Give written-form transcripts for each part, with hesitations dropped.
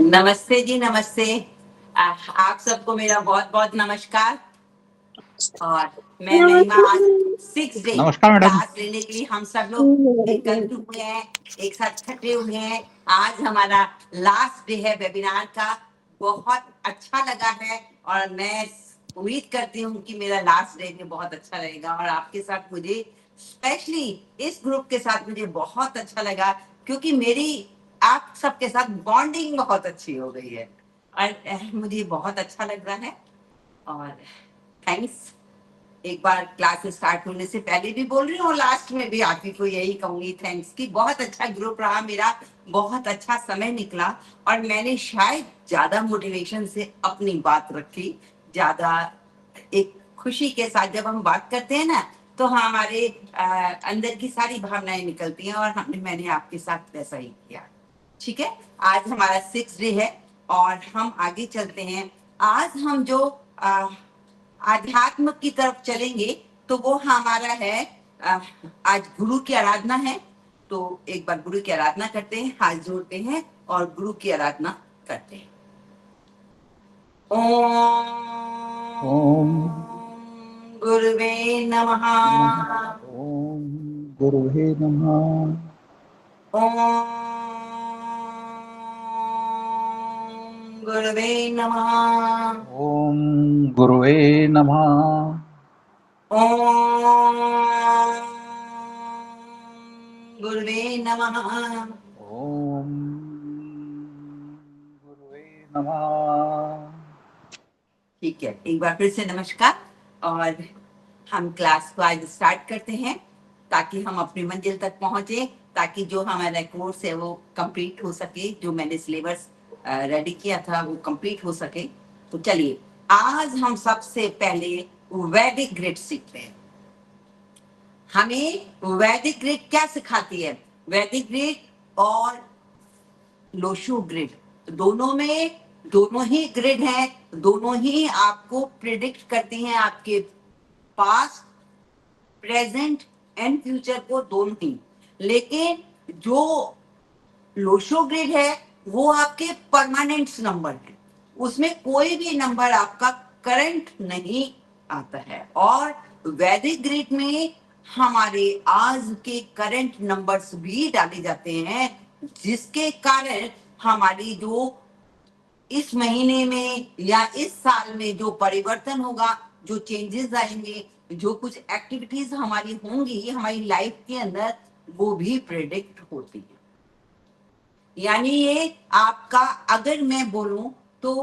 नमस्ते जी, नमस्ते। आप सबको मेरा बहुत-बहुत नमस्कार। और मैं महिमा आज 6 डे नमस्कार मैडम। क्लास लेने के लिए हम सब लोग एकत्र हुए हैं, एक साथ इकट्ठे हुए हैं। आज हमारा लास्ट डे है वेबिनार का। बहुत अच्छा लगा है और मैं उम्मीद करती हूँ कि मेरा लास्ट डे भी बहुत अच्छा रहेगा और आपके साथ मुझे स्पेशली इस ग्रुप के साथ मुझे बहुत अच्छा लगा क्योंकि मेरी आप सबके साथ बॉन्डिंग बहुत अच्छी हो गई है और मुझे बहुत अच्छा लग रहा है और थैंक्स। एक बार क्लास स्टार्ट होने से पहले भी बोल रही हूँ और लास्ट में भी आप ही को यही कहूंगी थैंक्स कि बहुत अच्छा ग्रुप रहा मेरा, बहुत अच्छा समय निकला और मैंने शायद ज्यादा मोटिवेशन से अपनी बात रखी, ज्यादा एक खुशी के साथ जब हम बात करते हैं ना तो हमारे अंदर की सारी भावनाएं निकलती हैं और मैंने आपके साथ वैसा ही किया। ठीक है, आज हमारा 6 डे है और हम आगे चलते हैं। आज हम जो आध्यात्म की तरफ चलेंगे तो वो हमारा है आज गुरु की आराधना है। तो एक बार गुरु की आराधना करते हैं, हाथ जोड़ते हैं और गुरु की आराधना करते हैं। ओम ओम गुरुवे नमः। ओम गुरुवे नमः। ओम गुरुवे नमः। ओम गुरुवे नमः। ओम गुरुवे नमः। ओम गुरुवे नमः। ठीक है, एक बार फिर से नमस्कार और हम क्लास को आज स्टार्ट करते हैं ताकि हम अपनी मंजिल तक पहुंचे, ताकि जो हमारा कोर्स है वो कंप्लीट हो सके, जो मैंने सिलेबस रेडी किया था वो कंप्लीट हो सके। तो चलिए, आज हम सबसे पहले वैदिक ग्रिड सीखते हैं। हमें वैदिक ग्रिड क्या सिखाती है? वैदिक ग्रिड और लोशो ग्रिड दोनों ही ग्रिड है, दोनों ही आपको प्रिडिक्ट करती हैं आपके पास्ट, प्रेजेंट एंड फ्यूचर को, दोनों ही। लेकिन जो लोशो ग्रिड है वो आपके परमानेंट नंबर है, उसमें कोई भी नंबर आपका करंट नहीं आता है। और वैदिक ग्रिड में हमारे आज के करंट नंबर्स भी डाले जाते हैं, जिसके कारण हमारी जो इस महीने में या इस साल में जो परिवर्तन होगा, जो चेंजेस आएंगे, जो कुछ एक्टिविटीज हमारी होंगी हमारी लाइफ के अंदर, वो भी प्रेडिक्ट होती है। यानी ये आपका, अगर मैं बोलूं तो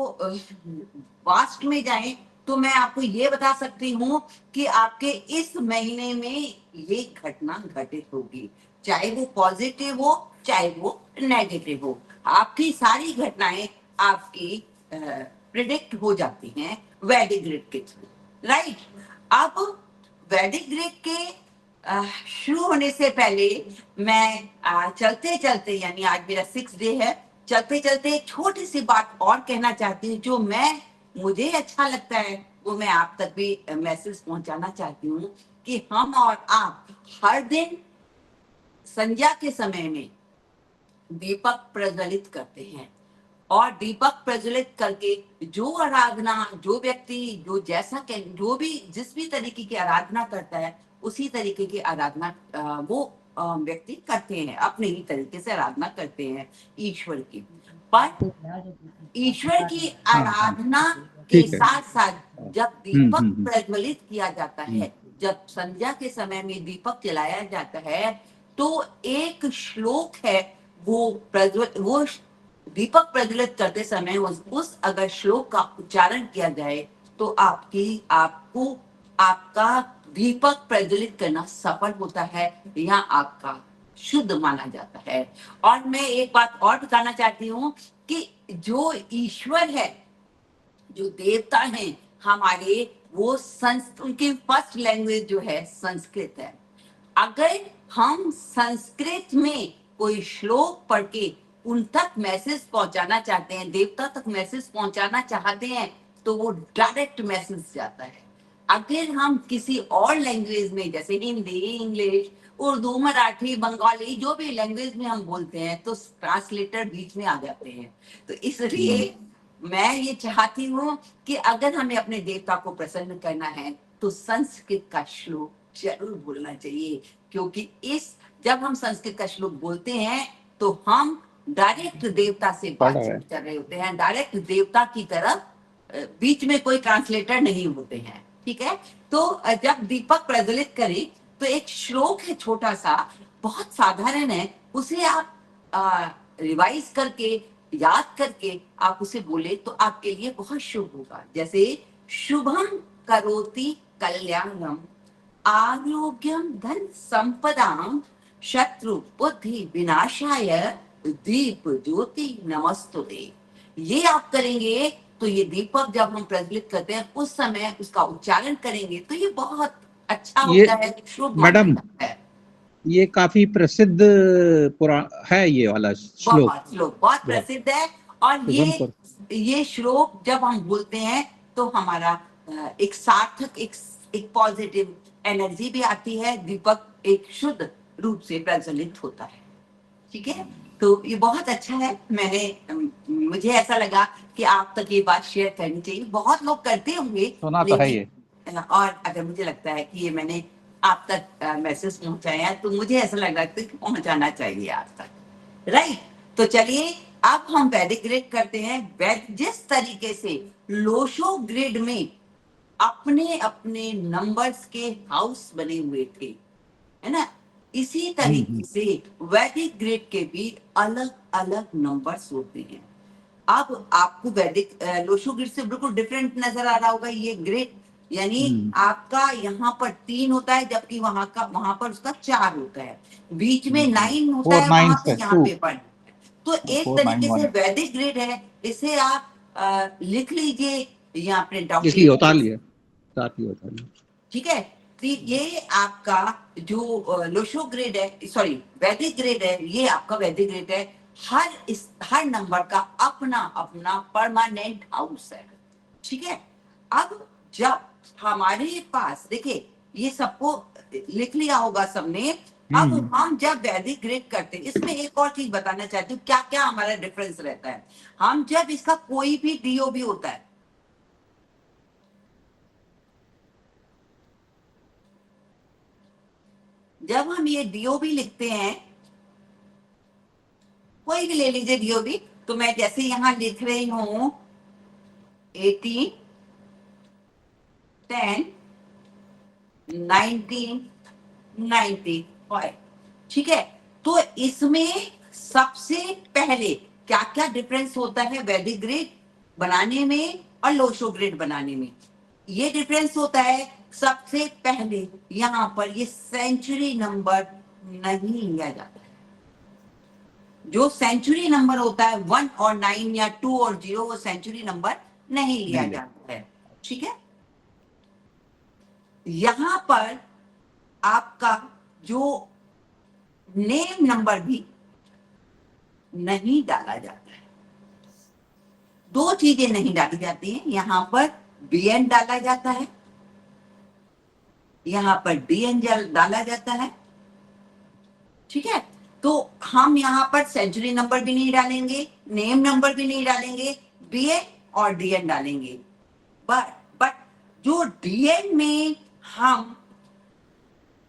वास्ट में जाए तो मैं आपको ये बता सकती हूँ कि आपके इस महीने में ये घटना घटित होगी, चाहे वो पॉजिटिव हो चाहे वो नेगेटिव हो। आपकी सारी घटनाएं आपकी प्रिडिक्ट हो जाती हैं वैदिक ग्रिड के थ्रू, राइट। अब वैदिक ग्रिड के शुरू होने से पहले मैं चलते चलते, यानी आज मेरा 6 डे है, चलते चलते एक छोटी सी बात और कहना चाहती हूँ जो मुझे अच्छा लगता है, वो मैं आप तक भी मैसेज पहुंचाना चाहती हूँ कि हम और आप हर दिन संध्या के समय में दीपक प्रज्वलित करते हैं और दीपक प्रज्वलित करके जो आराधना, जो व्यक्ति जो जैसा जो भी जिस भी तरीके की आराधना करता है उसी तरीके की आराधना वो व्यक्ति करते हैं, अपने ही तरीके से आराधना करते हैं ईश्वर की। पर ईश्वर की आराधना के ठीक है। साथ साथ जब दीपक प्रज्वलित किया जाता है, जब संध्या के समय में दीपक जलाया जाता है, तो एक श्लोक है, वो दीपक प्रज्वलित करते समय उस अगर श्लोक का उच्चारण किया जाए तो आपको आपका दीपक प्रज्वलित करना सफल होता है या आपका शुद्ध माना जाता है। और मैं एक बात और बताना चाहती हूँ कि जो ईश्वर है, जो देवता हैं हमारे, वो उनकी फर्स्ट लैंग्वेज जो है संस्कृत है। अगर हम संस्कृत में कोई श्लोक पढ़ के उन तक मैसेज पहुंचाना चाहते हैं, देवता तक मैसेज पहुंचाना चाहते हैं, तो वो डायरेक्ट मैसेज जाता है। अगर हम किसी और लैंग्वेज में जैसे हिंदी, इंग्लिश, उर्दू, मराठी, बंगाली, जो भी लैंग्वेज में हम बोलते हैं तो ट्रांसलेटर बीच में आ जाते हैं। तो इसलिए मैं ये चाहती हूँ कि अगर हमें अपने देवता को प्रसन्न करना है तो संस्कृत का श्लोक जरूर बोलना चाहिए, क्योंकि जब हम संस्कृत का श्लोक बोलते हैं तो हम डायरेक्ट देवता से बातचीत कर रहे होते हैं, डायरेक्ट देवता की तरफ, बीच में कोई ट्रांसलेटर नहीं होते हैं। ठीक है, तो जब दीपक प्रज्वलित करें तो एक श्लोक है छोटा सा, बहुत साधारण है, उसे आप रिवाइज करके, याद करके आप उसे बोले तो आपके लिए बहुत शुभ होगा। जैसे शुभम करोति कल्याणम आरोग्यम धन संपदाम शत्रु बुद्धि विनाशाय दीप ज्योति नमस्तुते। ये आप करेंगे तो ये दीपक जब हम प्रज्वलित करते हैं उस समय उसका उच्चारण करेंगे तो ये बहुत अच्छा होता है, शुभ मैडम, माना है। ये काफी प्रसिद्ध है ये वाला श्लोक, बहुत श्लोक बहुत प्रसिद्ध है। और ये श्लोक जब हम बोलते हैं तो हमारा एक सार्थक, एक पॉजिटिव एनर्जी भी आती है, दीपक एक शुद्ध रूप से प्रज्वलित होता है। ठीक है, तो ये बहुत अच्छा है। मुझे ऐसा लगा कि आप तक ये बात शेयर करनी चाहिए। बहुत लोग करते होंगे, सुना तो है ये, और अगर मुझे लगता है कि ये मैंने आप तक मैसेज पहुंचाया है तो मुझे ऐसा लग रहा है कि पहुंचाना चाहिए आप तक, राइट। तो चलिए अब हम वैदिक ग्रिड करते हैं। जिस तरीके से लोशो ग्रिड में अपने अपने नंबर्स के हाउस बने हुए थे, है ना, इसी तरीके से वैदिक ग्रिड के भी अलग अलग नंबर्स होते हैं। अब आपको वैदिक लोशो ग्रिड से बिल्कुल डिफरेंट नजर आ रहा होगा ये ग्रिड, यानी आपका यहाँ पर 3 होता है जबकि वहां पर उसका 4 होता है, बीच में 9 होता है, वहां पे यहाँ पे 1। तो एक तरीके से वैदिक ग्रिड है, इसे आप लिख लीजिए या अपने डॉक्यूमेंट, ठीक है। तो ये आपका जो लोशो ग्रिड है, सॉरी वैदिक ग्रिड है, ये आपका वैदिक ग्रिड है। हर नंबर का अपना अपना परमानेंट हाउस है। ठीक है, अब जब हमारे पास, देखिए ये सबको लिख लिया होगा सबने। अब हम जब वैदिक ग्रिड करते हैं, इसमें एक और चीज बताना चाहती हूँ, क्या क्या हमारा डिफरेंस रहता है। हम जब इसका कोई भी डीओबी होता है, जब हम ये डीओबी लिखते हैं, कोई भी ले लीजिए डीओबी, तो मैं जैसे यहां लिख रही हूं 18, 10, 19, 95, ठीक है। तो इसमें सबसे पहले क्या क्या डिफरेंस होता है वैदिक ग्रिड बनाने में और लोशो ग्रिड बनाने में? ये डिफरेंस होता है, सबसे पहले यहां पर ये सेंचुरी नंबर नहीं लिया जाता है। जो सेंचुरी नंबर होता है 1 और 9 या 2 और 0, वो सेंचुरी नंबर नहीं लिया जाता है। ठीक है, यहां पर आपका जो नेम नंबर भी नहीं डाला जाता है। 2 चीजें नहीं डाली जाती हैं, यहां पर बीएन डाला जाता है, यहां पर डीएन डाला जाता है। ठीक है, तो हम यहां पर सेंचुरी नंबर भी नहीं डालेंगे, नेम नंबर भी नहीं डालेंगे, बीएन और डीएन डालेंगे। बट जो डीएन में हम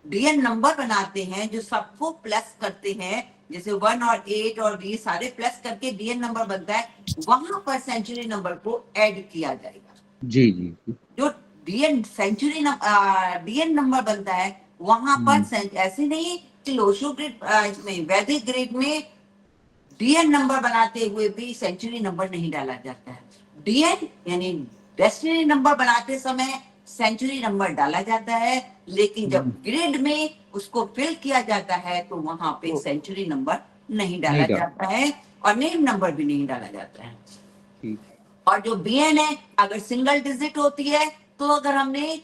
डीएन नंबर बनाते हैं, जो सबको प्लस करते हैं, जैसे 1 और 8 और ये सारे प्लस करके डीएन नंबर बनता है, वहां पर सेंचुरी नंबर को ऐड किया जाएगा। जी जी, जो डीएन डीएन नंबर बनता है वहां पर ऐसे नहीं कि लोशो ग्रिड में, वैदिक ग्रिड में डीएन नंबर बनाते हुए भी सेंचुरी नंबर नहीं डाला जाता है। डीएन यानी डेस्टिनी नंबर बनाते समय सेंचुरी नंबर डाला जाता है, लेकिन जब ग्रिड में उसको फिल किया जाता है तो वहां पे सेंचुरी नंबर नहीं डाला जाता है और नेम नंबर भी नहीं डाला जाता है। और जो बीएन है, अगर सिंगल डिजिट होती है तो अगर हमने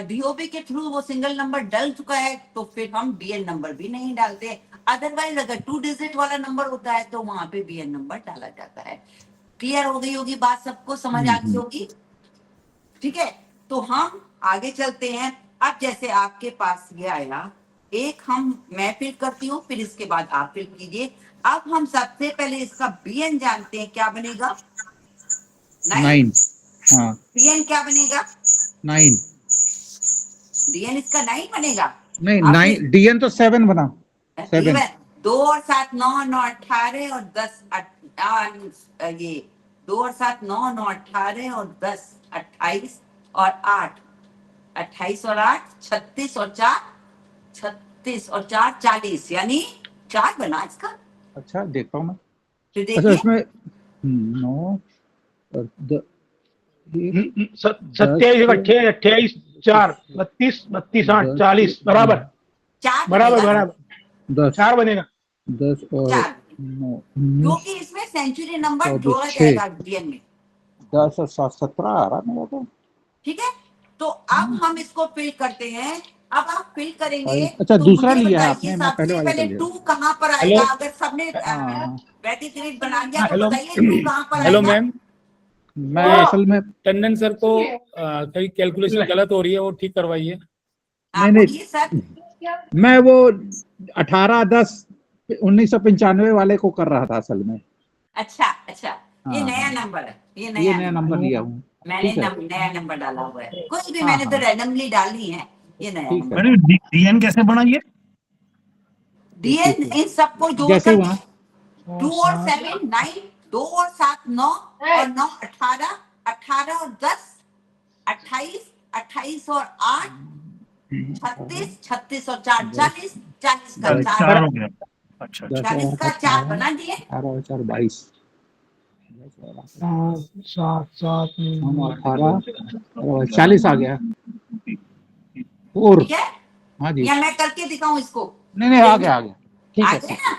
डीओबी के थ्रू वो सिंगल नंबर डल चुका है तो फिर हम बीएन नंबर भी नहीं डालते। अदरवाइज अगर 2 डिजिट वाला नंबर होता है तो वहां पे बीएन नंबर डाला जाता है। क्लियर हो गई होगी बात, सबको समझ आ गई होगी? ठीक है, तो हम आगे चलते हैं। अब जैसे आपके पास ये आया एक मैं फिल करती हूँ, फिर इसके बाद आप फिल कीजिए। अब हम सबसे पहले इसका बीएन जानते हैं, क्या बनेगा? 9। हाँ बीएन क्या बनेगा? 9। बीएन इसका 9 बनेगा। नहीं आप 9, डीएन तो 7 बना। 7। 2 और 7 9 9 18 और 10 ये 2 और 7 9 9 18 और 10 28 और 8 28 और 8 36 और 4 36 और 4 40, यानी 4 बना इसका। अच्छा देखता हूँ मैं। फिर अच्छा देखिए इसमें 9 और 27 28 4 32 32 8 40 बराबर 4 बराबर बनेगा। बराबर 10 4 बनेगा। 10 और 4 9 क्योंकि इसमें सेंचुरी नंबर 14, जोड़ा 6, जाएगा डीएन में। 10 और 7 17 आ रहा मेरा तो। ठीक है, तो अब हम इसको फिल करते हैं। अब आप फिल करेंगे अच्छा तो दूसरा मुझे लिया है बताइए आपने, मैं पहले सबसे वाला पहले कर लिया। 2 कहाँ पर हेलो। आएगा? अगर सबने हाँ वैदिक ग्रिड बना लिया तो हेलो बताइए 2 कहाँ पर हेलो आएगा? मैम, मैं असल में टंडन सर को कहीं कैलकुलेशन गलत हो रही है, वो ठीक करवाइए। हाँ नहीं बोलिए सर। मैं वो 18/10/1995 वाले को कर रहा था असल में। अच्छा अच्छा, ये हाँ, नया हाँ। नंबर है, ये ये नया नया नंबर नंबर लिया हूँ। मैंने ठीक है। नया नंबर डाला हुआ है। कुछ भी हाँ, मैंने तो हाँ। रैंडमली डाली है, ये नया ठीक नंबर। है। डीएन कैसे बना ये? डीएन इन सबको जोड़ जैसे करके वहाँ 2 और 7 9, 2 और 7 9 और 9 18 18 और 10 28 28 और 8 36 36 और 4 40 40 का 4 4 हो गया। अच्छा 40 का 4 बना दिए। 18 और 4 22 7 7 18 और 40 आ गया। और ठीक है, हाँ जी, या मैं करके दिखाऊं इसको? नहीं आ गया ठीक आ है गया ठीक ना? है।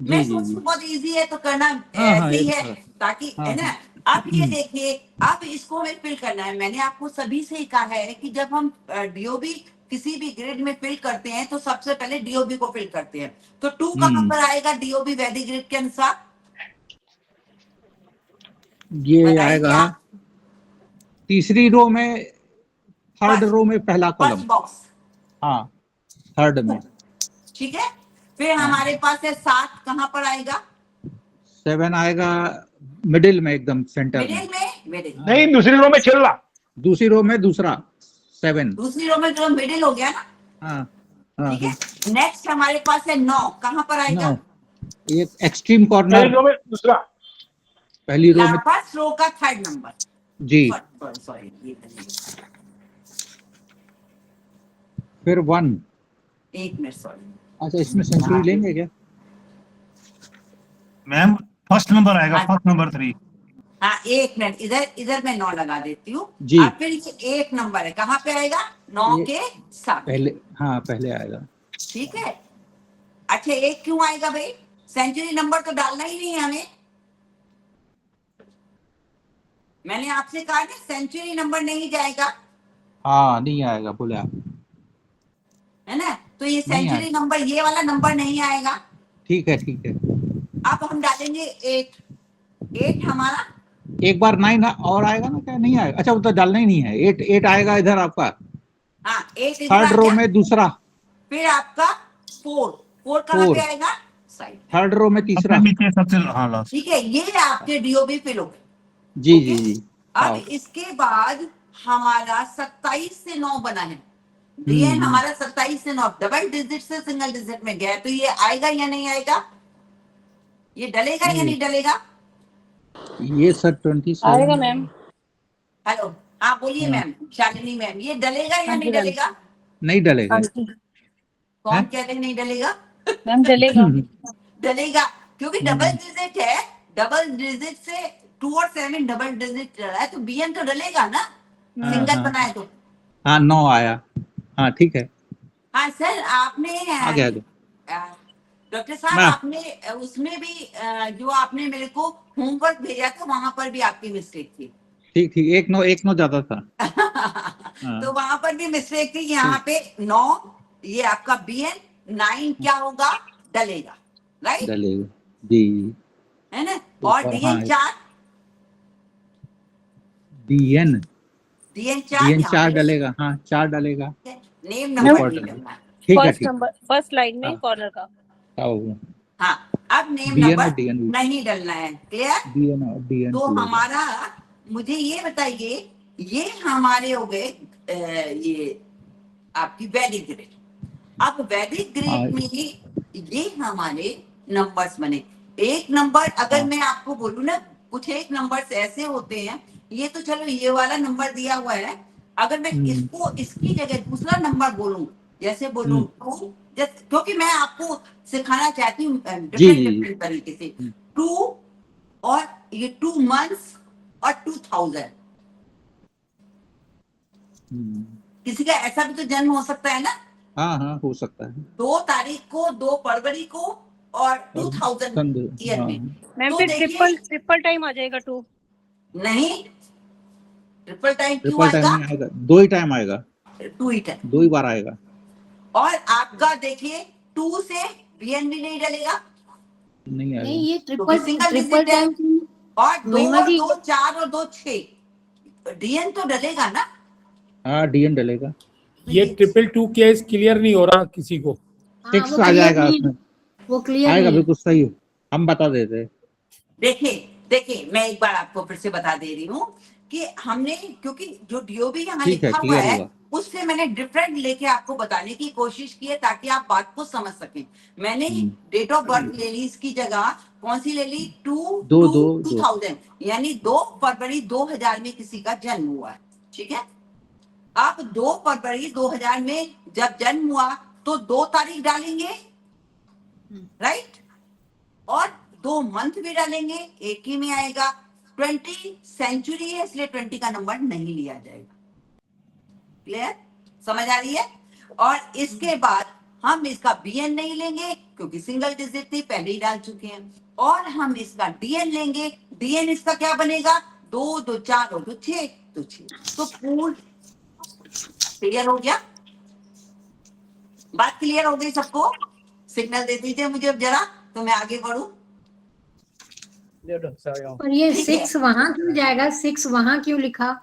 मैं जी जी सोचती जी। हूँ बहुत इजी है तो करना हाँ हाँ ऐसे ही ये है, तो है। ताकि हाँ, है ना। अब ये देखिए, अब इसको हमें फिल करना है। मैंने आपको सभी से कहा है कि जब हम डीओबी किसी भी ग्रिड में फिल करते हैं तो सबसे पहले डीओबी को फिल करते हैं। तो 2 कहाँ पर आएगा डीओबी वैदिक ग्रिड के अनुसार? ये बताइए आएगा आप। तीसरी रो में, थर्ड रो में पहला फर्स्ट कॉलम। बॉक्स। हाँ थर्ड में। ठीक है, फिर हमारे पास है 7 कहाँ पर आएगा? 7 आएगा मिडिल में, एकदम सेंटर में। मिडिल नहीं, दूसरी रो में चल रहा। दूसरी रो में दूसरा 7। दूसरी रो में जो मिडिल हो गया ना। हाँ हाँ ठीक हाँ। है, नेक्स्ट हमारे पास है 9 कहाँ पर आएगा? 9 एक एक्सट्रीम पहली कॉर्नर, रो में दूसरा। पहली रो में। फर्स्ट रो का 3rd नंबर। जी। सॉरी ये फिर 1। एक मिनट, सॉरी। अच्छा इसमें सेंचुरी लेंगे क्या? मैम फर्स्ट नंबर आएगा, हाँ। First number 3। हाँ एक मिनट, इधर इधर मैं 9 लगा देती हूँ। जी। अब फिर ये 1 नंबर है, कहाँ पे आएगा? 9 ये के साथ। पहले, हाँ पहले आएगा। ठीक है, अच्छा 1 क्यों आएगा भाई? सेंचुरी नंबर तो डालना ही नहीं है हमें। मैंने आपसे कहा ना सेंचुरी नंबर नहीं जाएगा, हाँ नहीं आएगा बोले आप। है ना। तो ये नहीं सेंचुरी आएगा। नंबर, ये वाला नंबर नहीं आएगा। ठीक है ठीक है। अब हम डालेंगे 8 हमारा। एक बार 9 और आएगा ना, क्या नहीं आएगा? अच्छा वो तो डालना ही नहीं है। 8 आएगा इधर आपका हाँ 8 इधर आ थर्ड रो गया। में दूसरा। फिर आपका 4 कहाँ 4 पे आएगा? साइड। थर्ड रो में तीसरा। सबसे नीचे सबसे हाँ लास्ट। ठीक है, ये आपके डीओबी फिल हो गए। जी ओके? जी जी। अब हाँ। इसके बाद हमारा 27 से 9 बना है। डीएन हमारा 27 से 9 डबल डिजिट से सिंगल डिजिट में गया, तो ये आएगा या नहीं आएगा? ये डलेगा या नहीं डलेगा? ये सर 27 आएगा मैम। हेलो, हाँ बोलिए हाँ। मैम, शालिनी मैम, ये डलेगा या हाँ नहीं जी मैम। डलेगा? नहीं डलेगा। हाँ जी कौन हैं? कहते हैं नहीं डलेगा? मैम, डलेगा। डलेगा, क्योंकि डबल डिजिट है। डबल डिजिट से 2 और 7 डबल डिजिट रहा है, तो बीएन तो डलेगा ना, हाँ, सिंगल हाँ। बनाए तो। हाँ 9 आया। हाँ ठीक है। हाँ सर, आपने आ गया डॉक्टर साहब मैं। आपने उसमें भी जो आपने मेरे को होमवर्क भेजा था वहां पर भी आपकी मिस्टेक थी। ठीक ठीक, 1 9 ज्यादा था। हाँ। तो वहां पर भी मिस्टेक थी। यहाँ पे 9, ये आपका बीएन 9 क्या होगा? डलेगा, राइट? डलेगा जी। है ना। तो और पर डीएन हाँ 4, डीएन डीएन 4 डीएन यहाँ 4 पे डलेगा। हाँ 4 डलेगा। नेम एक नंबर और नहीं डलेगा। डलना, ठीक है फर्स्ट ठीक नंबर, फर्स्ट लाइन में हाँ। कॉर्नर का। है। हाँ, अब नेम DN नंबर और DN नहीं डलना है, क्लियर? DN और DN तो चलेगा। हमारा, मुझे ये बताइए, ये हमारे हो गए ये आपकी वैदिक ग्रेड। अब वैदिक हाँ। ग्रेड में ही ये हमारे नंबर्स बने। एक नंबर अगर हाँ। मैं आपको बोलूं ना, कुछ एक नंबर्स ऐसे होते हैं, ये तो चलो ये वाला नंबर दिया हुआ है, अगर मैं इसको इसकी जगह दूसरा नंबर बोलूं, जैसे बोलूं 2, क्योंकि मैं आपको सिखाना चाहती हूँ जी, डिफरेंट जी, डिफरेंट तरीके से। हम्म। 2 और ये 2 months और 2000, किसी का ऐसा भी तो जन्म हो सकता है ना, हाँ हाँ हो सकता है। 2 तारीख को, 2 फरवरी को और 2000 संद ईयर हाँ। में। मैम तो फिर देखिए, ट्रिपल टाइम आ जाएगा 2। नहीं, ट्रिपल टाइम क्यों ट्रिपल टाइम आएगा? नहीं आएगा, 2 ही टाइम आएगा, 2 ही टाइम। 2 ही बार आएगा। और आपका देखिए 2 से बीएन भी नहीं डलेगा, नहीं आएगा। नहीं ये क्योंकि सिंगल ट्रिपल डिजिट है। टाइम और 2 महिमा और जी 2 4 और 2 6 डीएन तो डलेगा ना। हाँ DN डलेगा। ये 222 केस क्लियर नहीं हो रहा किसी को। हाँ 6 वो आ क्लियर जाएगा नहीं, उसमें, वो क्लियर आएगा नहीं है। बिल्कुल सही, हम बता देते हैं। देखिए मैं एक बार आपको फिर से बता दे रही हूँ कि हमने, क्योंकि जो डीओबी यहाँ ठीक है, लिखा हुआ क्लियर है होगा। उससे मैंने डिफरेंट लेके आपको बताने की कोशिश की है ताकि आप बात को समझ सकें। मैंने डेट ऑफ बर्थ ले ली, इसकी जगह कौन सी ले ली? 2000, यानी 2 फरवरी 2000 में किसी का जन्म हुआ है, ठीक है। आप 2 फरवरी 2000 में जब जन्म हुआ तो 2 तारीख डालेंगे, राइट, और 2 मंथ भी डालेंगे, एक ही में आएगा। 20 सेंचुरी है इसलिए 20 का नंबर नहीं लिया जाएगा, क्लियर, समझ आ रही है? और इसके बाद हम इसका बीएन नहीं लेंगे क्योंकि सिंगल डिजिट थी, पहले ही डाल चुके हैं। और हम इसका डीएन लेंगे, डीएन इसका क्या बनेगा? 2 2 4 और 2 6, तो 6। तो पूर्ण क्लियर हो गया? बात क्लियर हो गई सबको? सिग्नल दे दीजिए मुझे अब जरा, तो मैं आगे बढ़ूं। पर ये ठीक है। 6 वहां क्यों जाएगा? 6 वहां क्यों लिखा?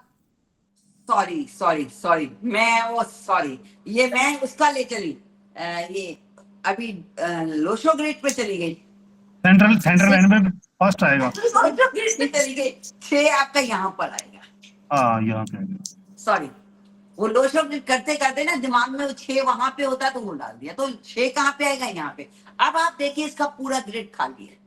सॉरी, ये मैं उसका ले चली, ये अभी लोशो ग्रिड पे चली गई, सेंट्रल लाइन में फर्स्ट आएगा। लोशो ग्रिड पे चली गई। 6 आपका यहाँ पर आएगा, हाँ यहाँ पे आएगा। सॉरी, वो लोशो ग्रिड करते करते ना दिमाग में 6 वहां पे होता तो वो डाल दिया, तो 6 कहाँ पे आएगा? यहाँ पे। अब आप देखिए इसका पूरा ग्रिड खाली है,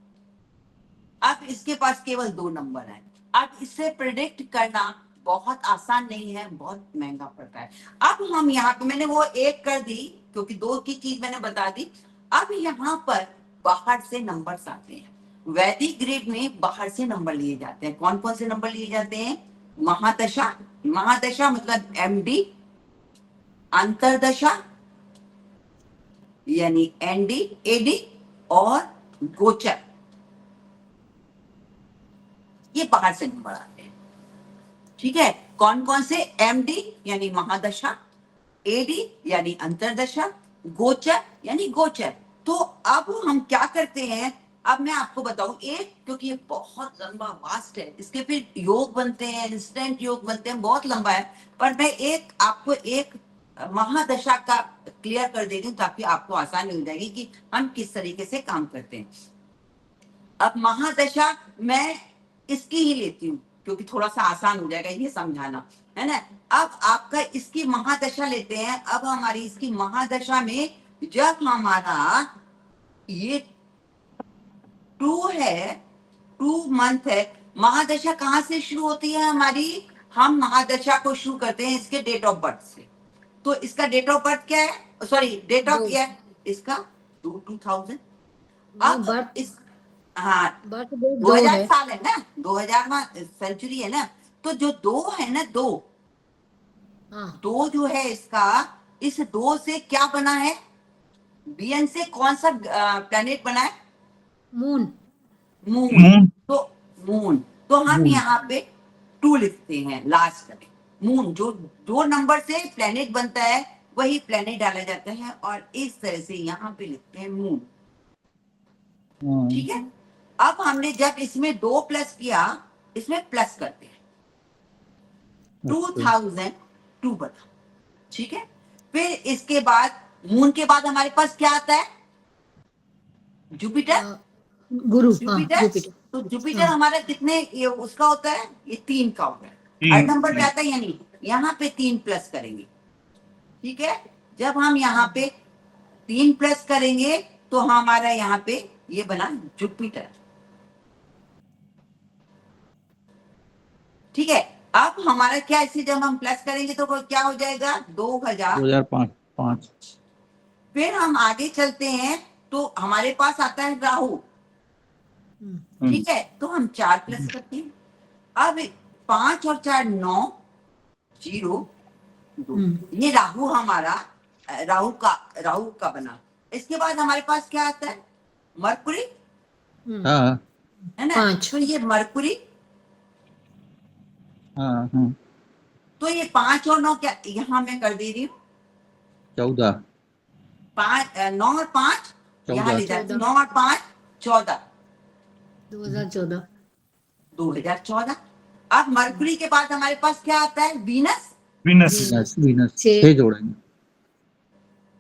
अब इसके पास केवल 2 नंबर है। अब इससे प्रिडिक्ट करना बहुत आसान नहीं है, बहुत महंगा पड़ता है। अब हम यहाँ पे, मैंने वो 1 कर दी क्योंकि 2 की चीज मैंने बता दी। अब यहाँ पर बाहर से नंबर्स आते हैं, वैदिक ग्रिड में बाहर से नंबर लिए जाते हैं। कौन कौन से नंबर लिए जाते हैं? महादशा, महादशा मतलब एमडी, अंतरदशा यानी एनडी एडी, और गोचर, ये बाहर से नंबर आते हैं, ठीक है। कौन कौन से? एमडी यानी महादशा, एडी यानी अंतरदशा, गोचर यानी गोचर। तो अब हम क्या करते हैं, अब मैं आपको बताऊं एक, क्योंकि ये बहुत लंबा वास्ट है, इसके फिर योग बनते हैं, इंस्टेंट योग बनते हैं, बहुत लंबा है, पर मैं आपको एक महादशा का क्लियर कर दे रही हूं ताकि आपको आसानी हो जाएगी कि हम किस तरीके से काम करते हैं। अब महादशा मैं इसकी ही लेती हूँ क्योंकि थोड़ा सा आसान हो जाएगा ये समझाना, है ना। अब आपका इसकी महादशा लेते हैं। अब हमारी इसकी महादशा में जब हमारा ये 2 है, 2 मंथ है, महादशा कहाँ से शुरू होती है हमारी? हम महादशा को शुरू करते हैं इसके डेट ऑफ बर्थ से। तो इसका डेट ऑफ बर्थ क्या है? सॉरी, डेट ऑफ ईयर इसका 2000। अब बर्थ, इस, हाँ, बर्थ 2000 है। साल है ना, 2000वां सेंचुरी है ना, तो जो 2 है ना, 2 हाँ 2 जो है इसका, इस 2 से क्या बना है? बीएन से कौन सा प्लेनेट बना है? मून। मून। तो मून, तो हम यहाँ पे 2 लिखते हैं लास्ट में। मून जो नंबर से प्लेनेट बनता है वही प्लेनेट डाला जाता है, और इस तरह से यहाँ पे लिखते हैं मून, ठीक है। अब हमने जब इसमें 2 प्लस किया, इसमें प्लस करते हैं, 2002 बना, ठीक है। फिर इसके बाद मून के बाद हमारे पास क्या आता है? जुपिटर। गुरु, हाँ, जुपिटर, जुपिटर। तो जुपिटर हाँ। हमारा कितने ये उसका होता है? ये 3 का होता है। 3 8 नंबर पे आता है, यानी यहाँ पे 3 प्लस करेंगे, ठीक है। जब हम यहाँ पे 3 प्लस करेंगे तो हमारा यहाँ पे ये बना जुपिटर, ठीक है। अब हमारा क्या, इसे जब हम प्लस करेंगे तो क्या हो जाएगा? 2000। 2005। फिर हम आगे चलते हैं तो हमारे पास आता है राहु, ठीक है। तो हम 4 प्लस करते हैं। अब 5 और 4 9, 0 2, ये राहु हमारा राहु का बना। इसके बाद हमारे पास क्या आता है? मरकुरी, हाँ है ना। 5। तो ये मरकुरी, हाँ हाँ, तो ये 5 और 9 क्या यहाँ मैं कर दे रही हूँ, 14 9 और 5 यहाँ ले जाती हूँ, 9 और 5 14, 2014। 2014। अब मरकुरी के बाद हमारे पास क्या आता है? वीनस। वीनस। वीनस 6 6 जोड़ेंगे।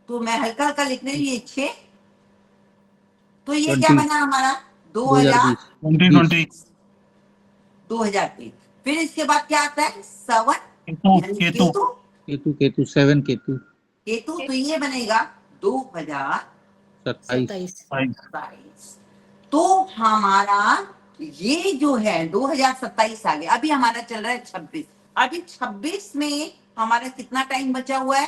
तो मैं हल्का हल्का लिख रही हूँ, ये 6। तो ये 20, क्या बना हमारा? 2020। 2020 2023। फिर इसके बाद क्या आता है? 7 केतु। केतु 7 केतु केतु, तो ये बनेगा 2027। 27। तो हमारा ये जो है 2027 आ गया। अभी हमारा चल रहा है 26। अभी 26 में हमारा कितना टाइम बचा हुआ है?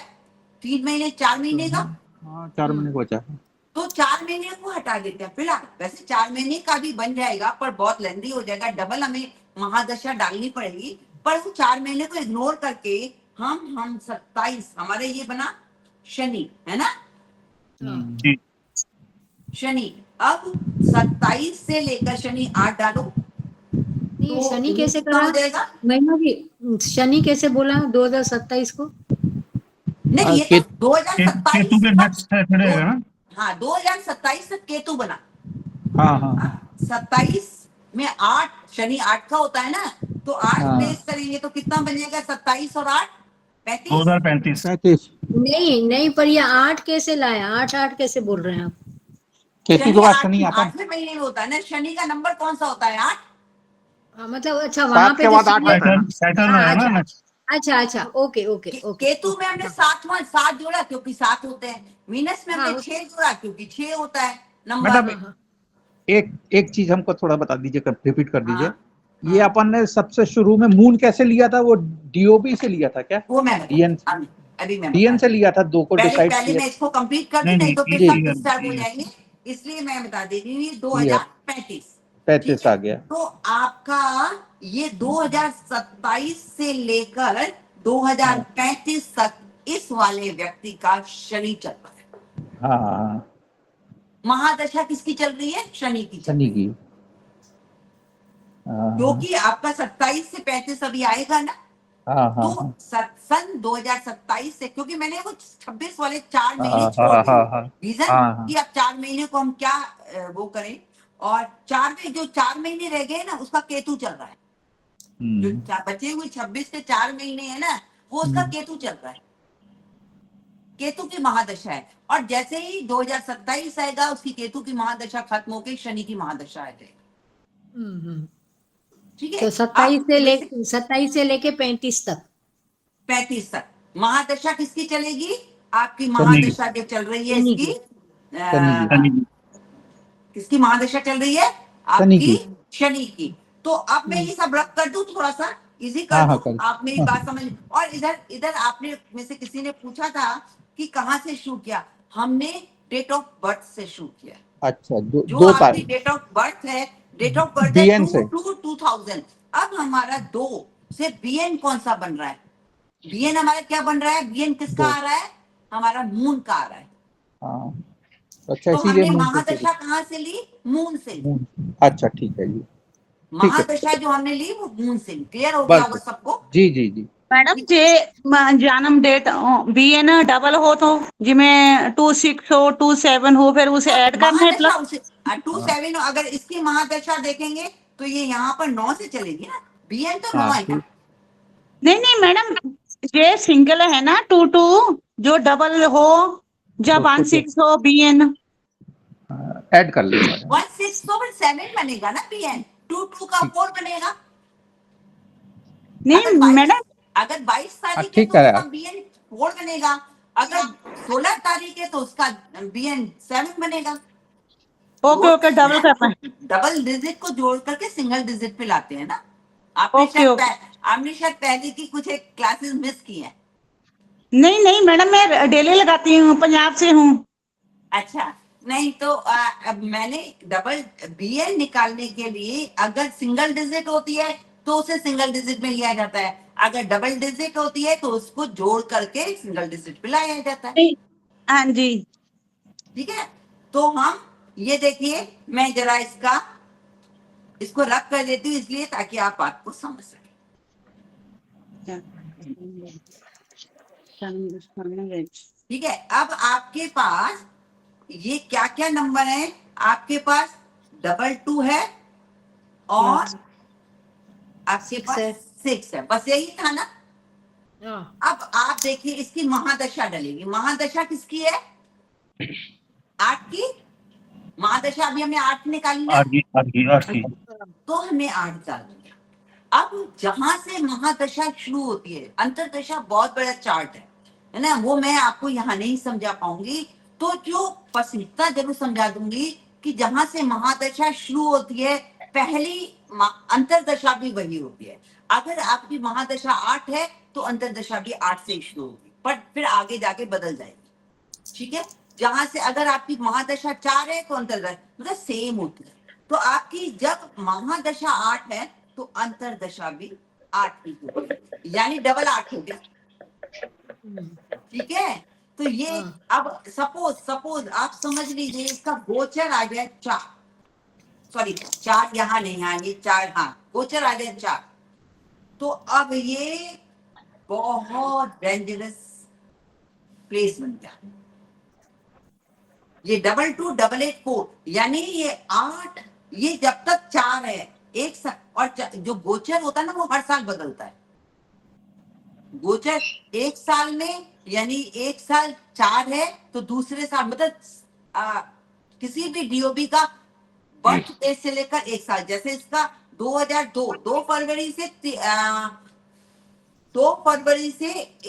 3 महीने, 4 महीने का। हाँ 4 महीने को बचा है। तो 4 महीने को हटा देते हैं फिलहाल। वैसे 4 महीने का भी बन जाएगा पर बहुत लेंदी हो जाएगा, डबल हमें महादशा डालनी पड़ेगी। पर वो 4 महीने को इग्नोर करके हम 27, हमारे ये बना शनि, है ना। जी। शनि, अब 27 से लेकर शनि 8 डालो, नहीं, तो शनि ये कैसे कितना करा? हो जाएगा? महिमा जी, शनि कैसे बोला 2027 को? नहीं, ये तो 2027 केतु के नेक्स्ट सैटरडे है ना। हाँ, 2027 तक केतु बना। हाँ हाँ 27 में 8, शनि 8 का होता है ना, तो 8 हाँ। प्लेस करेंगे तो कितना बनेगा? 27 और 8 35। 2035 35। नहीं, पर ये 8 कैसे लाया? 8 कैसे बोल रहे हैं आप? केतु के बाद शनि आता है। 8वें महीने में होता है ना। शनि का नंबर कौन सा होता है? 8। हाँ, मतलब अच्छा वहां 7 पे के तो बाद 8 आता है ना। सैटर्न हाँ, है ना। अच्छा, ओके। केतु में हमने 7 जोड़ा क्योंकि 7 होते हैं। वीनस में हमने हाँ, 6 जोड़ा क्योंकि 6 होता है नंबर। मैडम एक चीज हमको थोड़ा बता दीजिए, रिपीट कर दीजिए। हाँ, ये अपन ने सबसे शुरू में मून कैसे लिया था? वो डीओबी से लिया था क्या? वो मैं डीएन अभी मैं डीएन से लिया था, 2 को पहले डिसाइड पहले किया। मैं इसको कंप्लीट कर दूं, नहीं, नहीं तो फिर नहीं, सब clear, डिस्टर्ब हो clear। जाएंगे। इसलिए मैं बता दे रही हूँ, ये 2035 35 आ गया। तो आपका ये 2027 से लेकर 2035 तक इस वाले व्यक्ति का शनि चल रहा है। हाँ महादशा किसकी चल रही है? शनि की चल शनि रही है। की। हाँ क्योंकि आपका 27 से 35 अभी आएगा ना, हाँ तो हाँ सन 2027 से, क्योंकि मैंने वो 26 वाले 4 महीने हाँ छोड़ हाँ दिए। हाँ रीजन हाँ। कि अब 4 महीने को हम क्या वो करें, और 4 में जो 4 महीने रह गए ना, उसका केतु चल रहा है। जो बचे हुए 26 के 4 महीने है ना, वो उसका केतु चल रहा है। केतु की महादशा है। और जैसे ही 2027 आएगा, उसकी केतु की महादशा खत्म होकर शनि की महादशा आ जाएगी। ठीक है। तो 27 से लेके 35 तक। 35 तक महादशा किसकी चलेगी? आपकी महादशा जो चल रही है इसकी किसकी महादशा चल रही है? आपकी शनि की। तो अब मैं ये सब रख कर दूं, थोड़ा सा इजी कर दूं, आप मेरी बात समझ। और इधर आपने में से किसी ने पूछा था कि कहाँ से शुरू किया। हमने डेट ऑफ बर्थ से शुरू किया। अच्छा, जो 2 आपकी तारीख डेट ऑफ बर्थ है, डेट ऑफ बर्थ है 2/2000। अब हमारा 2 से बीएन कौन सा बन रहा है? बीएन हमारा क्या बन रहा है? बीएन किसका आ रहा है? हमारा मून का आ रहा है। अच्छा, तो इसीलिए हमने महादशा कहाँ से ली? मून से ली। अच्छा ठीक है जी। महादशा जो हमने ली वो मून से ली। क्लियर हो गया होगा सबको? जी जी जी। मैडम जे जन्म डेट बीएन डबल हो तो जिमें 26 हो 27 हो, फिर उसे ऐड करना है प्लस 27। अगर इसकी महादशा देखेंगे तो ये यहाँ पर 9 से चलेगी ना। बीएन तो 9 है। नहीं मैडम, ये सिंगल है ना 22, जो डबल हो जब 1/6 हो BN ऐड कर लीजिए 1/6 तो फिर 7 बनेगा ना PN, 2 का 4 बनेगा। नहीं अगर 22 मैडम, अगर 22 तारीख है ठीक तो है। उसका BN 4 बनेगा, अगर 16 तारीख है तो उसका BN 7 बनेगा। ओके ओके, डबल करना है। डबल डिजिट को जोड़ करके सिंगल डिजिट पे लाते हैं ना। Okay, okay. आपने शायद पहले की कुछ एक क्लासेस मिस की हैं। नहीं नहीं मैडम, मैं डेली लगाती हूँ, पंजाब से हूँ। अच्छा, नहीं तो अब मैंने डबल BN निकालने के लिए अगर सिंगल डिजिट होती है तो उसे सिंगल डिजिट में लिया जाता है, अगर डबल डिजिट होती है तो उसको जोड़ करके सिंगल डिजिट पे लाया जाता है। हाँ जी, ठीक है, तो हम ये देखिए, मैं जरा इसको रख कर देती हूँ इसलिए ताकि आप बात को समझ सकें। ठीक है, अब आपके पास ये क्या क्या नंबर है, आपके पास 22 है और आपके पास 6 है, बस यही था ना। अब आप देखिए इसकी महादशा डलेगी। महादशा किसकी है? 8 की महादशा। अभी हमने 8 निकाली ना, 8 की तो हमें 8 डाल दिया। अब जहां से महादशा शुरू होती है, अंतरदशा बहुत बड़ा चार्ट है ना, वो मैं आपको यहाँ नहीं समझा पाऊंगी, तो जो पसंदीदा जरूर समझा दूंगी कि जहां से महादशा शुरू होती है पहली अंतरदशा भी वही होती है। अगर आपकी महादशा 8 है तो अंतरदशा भी 8 से शुरू होगी, पर फिर आगे जाके बदल जाएगी। ठीक है, जहां से अगर आपकी महादशा 4 है तो अंतरदशा मतलब सेम होती है। तो आपकी जब महादशा 8 है तो अंतरदशा भी 8 की होगी, यानी डबल 8 हो गया। ठीक है, तो ये अब सपोज आप समझ लीजिए इसका गोचर आ गया 4, सॉरी 4 यहाँ नहीं, हाँ ये 4, हाँ गोचर आ गया 4, तो अब ये बहुत डेंजरस प्लेस बन गया। ये 22, 88, 4 यानी ये 8, ये जब तक 4 है एक साल, और जो गोचर होता है ना वो हर साल बदलता है। गोचर एक साल में, यानी एक साल 4 है तो दूसरे साल मतलब किसी भी DOB का बर्थ डेट से लेकर एक साल, जैसे इसका 2002, 2 फरवरी से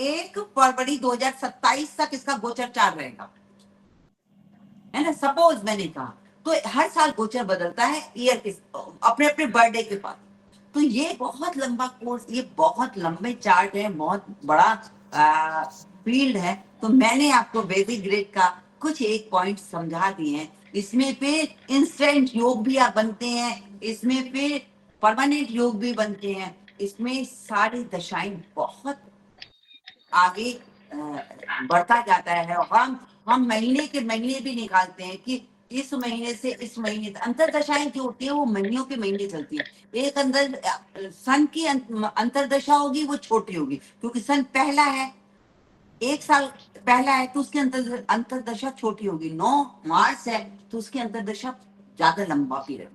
1 फरवरी 2027 तक इसका गोचर 4 रहेगा, है ना। सपोज मैंने कहा, तो हर साल गोचर बदलता है ईयर के अपने अपने बर्थडे के बाद। तो ये बहुत लंबा कोर्स, ये बहुत लंबे चार्ट है, बहुत बड़ा फील्ड है। तो मैंने आपको वैदिक ग्रेड का कुछ एक पॉइंट समझा दिए हैं। इसमें फिर इंस्टेंट योग भी बनते हैं, इसमें फिर परमानेंट योग भी बनते हैं, इसमें सारी दशाएं बहुत आगे बढ़ता जाता है। हम महीने के महीने भी निकालते हैं कि इस महीने से इस महीने तक। अंतरदशाएं जो होती है वो महीनों के महीने चलती है। एक अंदर सन की अंतरदशा होगी वो छोटी होगी, क्योंकि सन पहला है, एक साल पहला है तो उसकी अंतरदशा छोटी होगी। 9 मार्च है तो उसकी अंतरदशा ज्यादा लंबा पीरियड।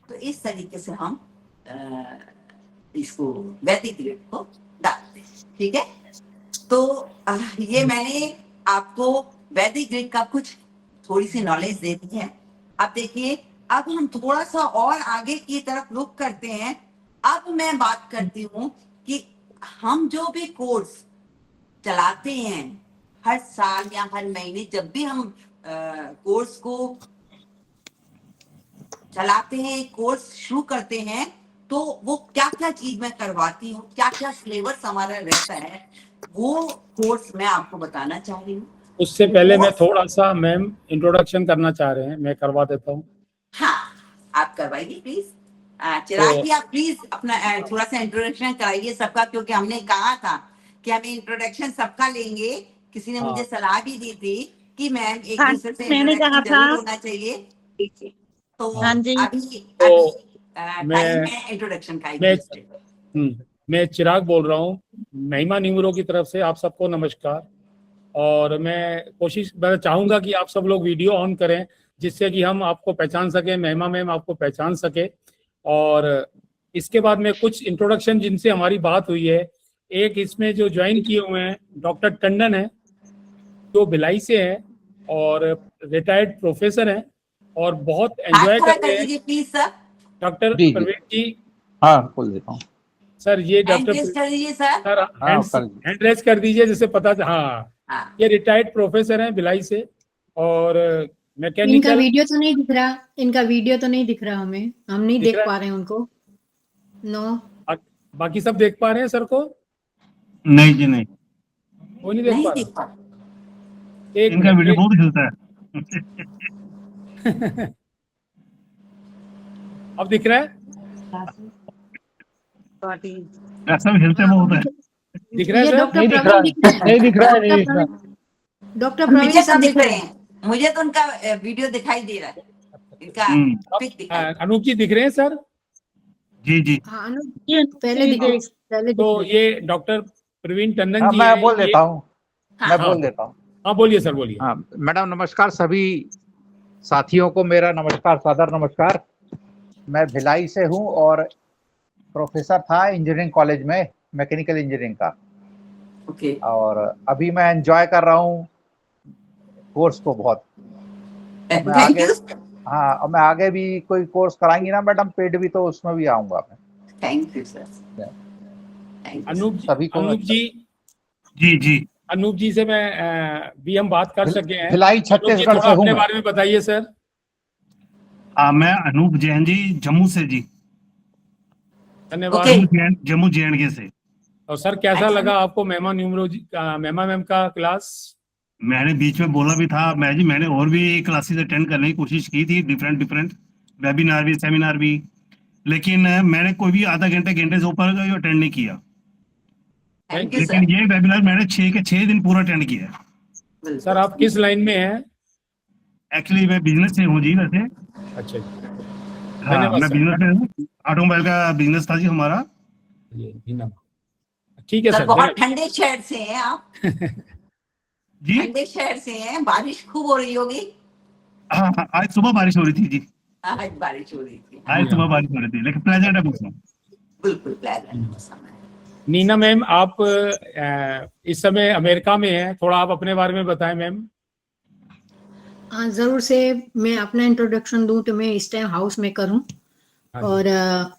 तो इस तरीके से हम इसको वैदिक ग्रेड को डालते हैं। ठीक है, तो ये मैंने आपको वैदिक ग्रेड का कुछ थोड़ी सी नॉलेज दे दी है। अब देखिए, अब हम थोड़ा सा और आगे की तरफ रुख करते हैं। अब मैं बात करती हूँ कि हम जो भी कोर्स चलाते हैं हर साल या हर महीने, जब भी हम कोर्स को चलाते हैं, कोर्स शुरू करते हैं, तो वो क्या क्या चीज मैं करवाती हूँ, क्या क्या सिलेबस हमारा रहता है, वो कोर्स मैं आपको बताना चाह रही हूँ। उससे पहले मैं थोड़ा सा मैम इंट्रोडक्शन करना चाह रहे हैं, मैं करवा देता हूँ। हाँ, आप करवाइए प्लीज। चिराग जी, आप प्लीज अपना थोड़ा सा इंट्रोडक्शन कराइए सबका, क्योंकि हमने कहा था कि हम इंट्रोडक्शन सबका लेंगे। किसी ने मुझे सलाह भी दी थी कि मैम एक दूसरे से मैंने कहा इंट्रोडक्शन था। जरूर होना चाहिए। तो हाँ जी। अभी टाइम है इंट्रोडक्शन का। मैं चिराग बोल रहा हूँ, महिमा न्यूमरो की तरफ से। आप सबको नमस्कार। और मैं चाहूँगा कि आप सब लोग वीडियो ऑन करें, जिससे कि हम आपको पहचान सकें, महिमा मैम आपको पहचान सके। और इसके बाद में कुछ इंट्रोडक्शन जिनसे हमारी बात हुई है। एक इसमें जो ज्वाइन किए हुए हैं डॉक्टर टंडन है, जो भिलाई से हैं, और रिटायर्ड प्रोफेसर हैं और बहुत हाथ एंजॉय खड़ा करते कर हैं। दीजिए प्लीज सर, डॉक्टर जी, जी। प्रवीण जी, हाँ बोल देता हूँ। सर ये हैंड डॉक्टर रेज कर दीजिए सर। सर हाँ, कर दीजिए। हैंड रेज कर दीजिए जिससे पता हाँ, हाँ, ये रिटायर्ड प्रोफेसर हैं भिलाई से और इनका मैकेनिकल वीडियो तो नहीं दिख रहा, इनका वीडियो तो नहीं दिख रहा हमें, हम नहीं दिख देख रहा है? पा रहे हैं उनको। नो, बाकी सब देख पा रहे हैं सर को? नहीं जी नहीं, कोई नहीं देख नहीं पा देख रहा। पा। एक इनका मिनट, वीडियो बहुत हिलता है। अब दिख रहा है? ऐसा भी हिलते बहुत है। दिख रहा है ये सर? डॉक्टर नहीं दिख प्रवीण रहा, दिख रहे हैं। नहीं दिख रहा है, नहीं दिख रहा। डॉक्टर प्रवीण मुझे तो सब दिख रहे हैं, मुझे तो उनका वीडियो दिखाई दे रहा है, इनका पिक दिखाई। अनूप जी दिख रहे हैं सर? जी जी। हाँ, पहले दिख तो रहे। ये डॉक्टर प्रवीण टंडन हाँ, जी मैं हैं, बोल ये- देता हूँ, मैं हाँ, बोल देता हूँ। हाँ बोलिए सर, बोलिए। हाँ मैडम नमस्कार, सभी साथियों को मेरा नमस्कार, सादर नमस्कार। मैं भिलाई से हूँ और प्रोफेसर था इंजीनियरिंग कॉलेज में, मैकेनिकल इंजीनियरिंग का, ओके, और अभी मैं एंजॉय कर रहा हूँ कोर्स को बहुत। मैं थैंक आगे, यू, हाँ, और मैं आगे भी कोई कोर्स कराएंगी ना मैडम पेड भी, तो उसमें भी आऊंगा मैं। Thank you sir, thank you. Anup सभी को जी जी। अनूप जी से मैं भी हम बात कर सके हैं। भिलाई अनूप जी छत्तीसगढ़ थोड़ा से हूँ अपने मैं। बारे में बताइए सर। मैं अनूप जैन जी, जम्मू से जी। धन्यवाद। ओके। जम्मू जे&के से। और सर कैसा अच्छा। लगा आपको मेमा न्यूमरोलॉजी मेमा मैम का क्लास? मैंने बीच में बोला भी था मैंने और भी क्लासेस अटेंड करने की कोशिश की थी, डिफरेंट वेबिनार भी, सेमिनार भी, लेकिन मैंने कोई भी आधा घंटे से ऊपर अटेंड नहीं किया। थैंक यू लेकिन सर। ये वेबिनार मैंने 6 के 6 दिन पूरा अटेंड किया है। सर आप किस लाइन में हैं? एक्चुअली मैं बिजनेस से हूँ जी वैसे। अच्छा जी, हाँ, धन्यवाद मैं सर। बिजनेस में हूँ, ऑटोमोबाइल का बिजनेस था जी हमारा। ये हीना। ठीक है सर सर, बहुत धन्यवाद। ठंडे शहर से हैं आप, जी ठंडे शहर से हैं, बारिश खूब हो रही होगी। हाँ, आज सुबह बारिश हो रही थी जी, आज बारिश हो रही थी, आज सुबह बारिश हो रही थी, लेकिन प्लेजेंट है मौसम। बिल्कुल प्लेजेंट मौसम है। नीना मैम, आप इस समय अमेरिका में हैं, थोड़ा आप अपने बारे में बताएं मैम। हाँ जरूर से, मैं अपना इंट्रोडक्शन दूं तो मैं इस टाइम हाउस मेकर हूँ। हाँ जी। और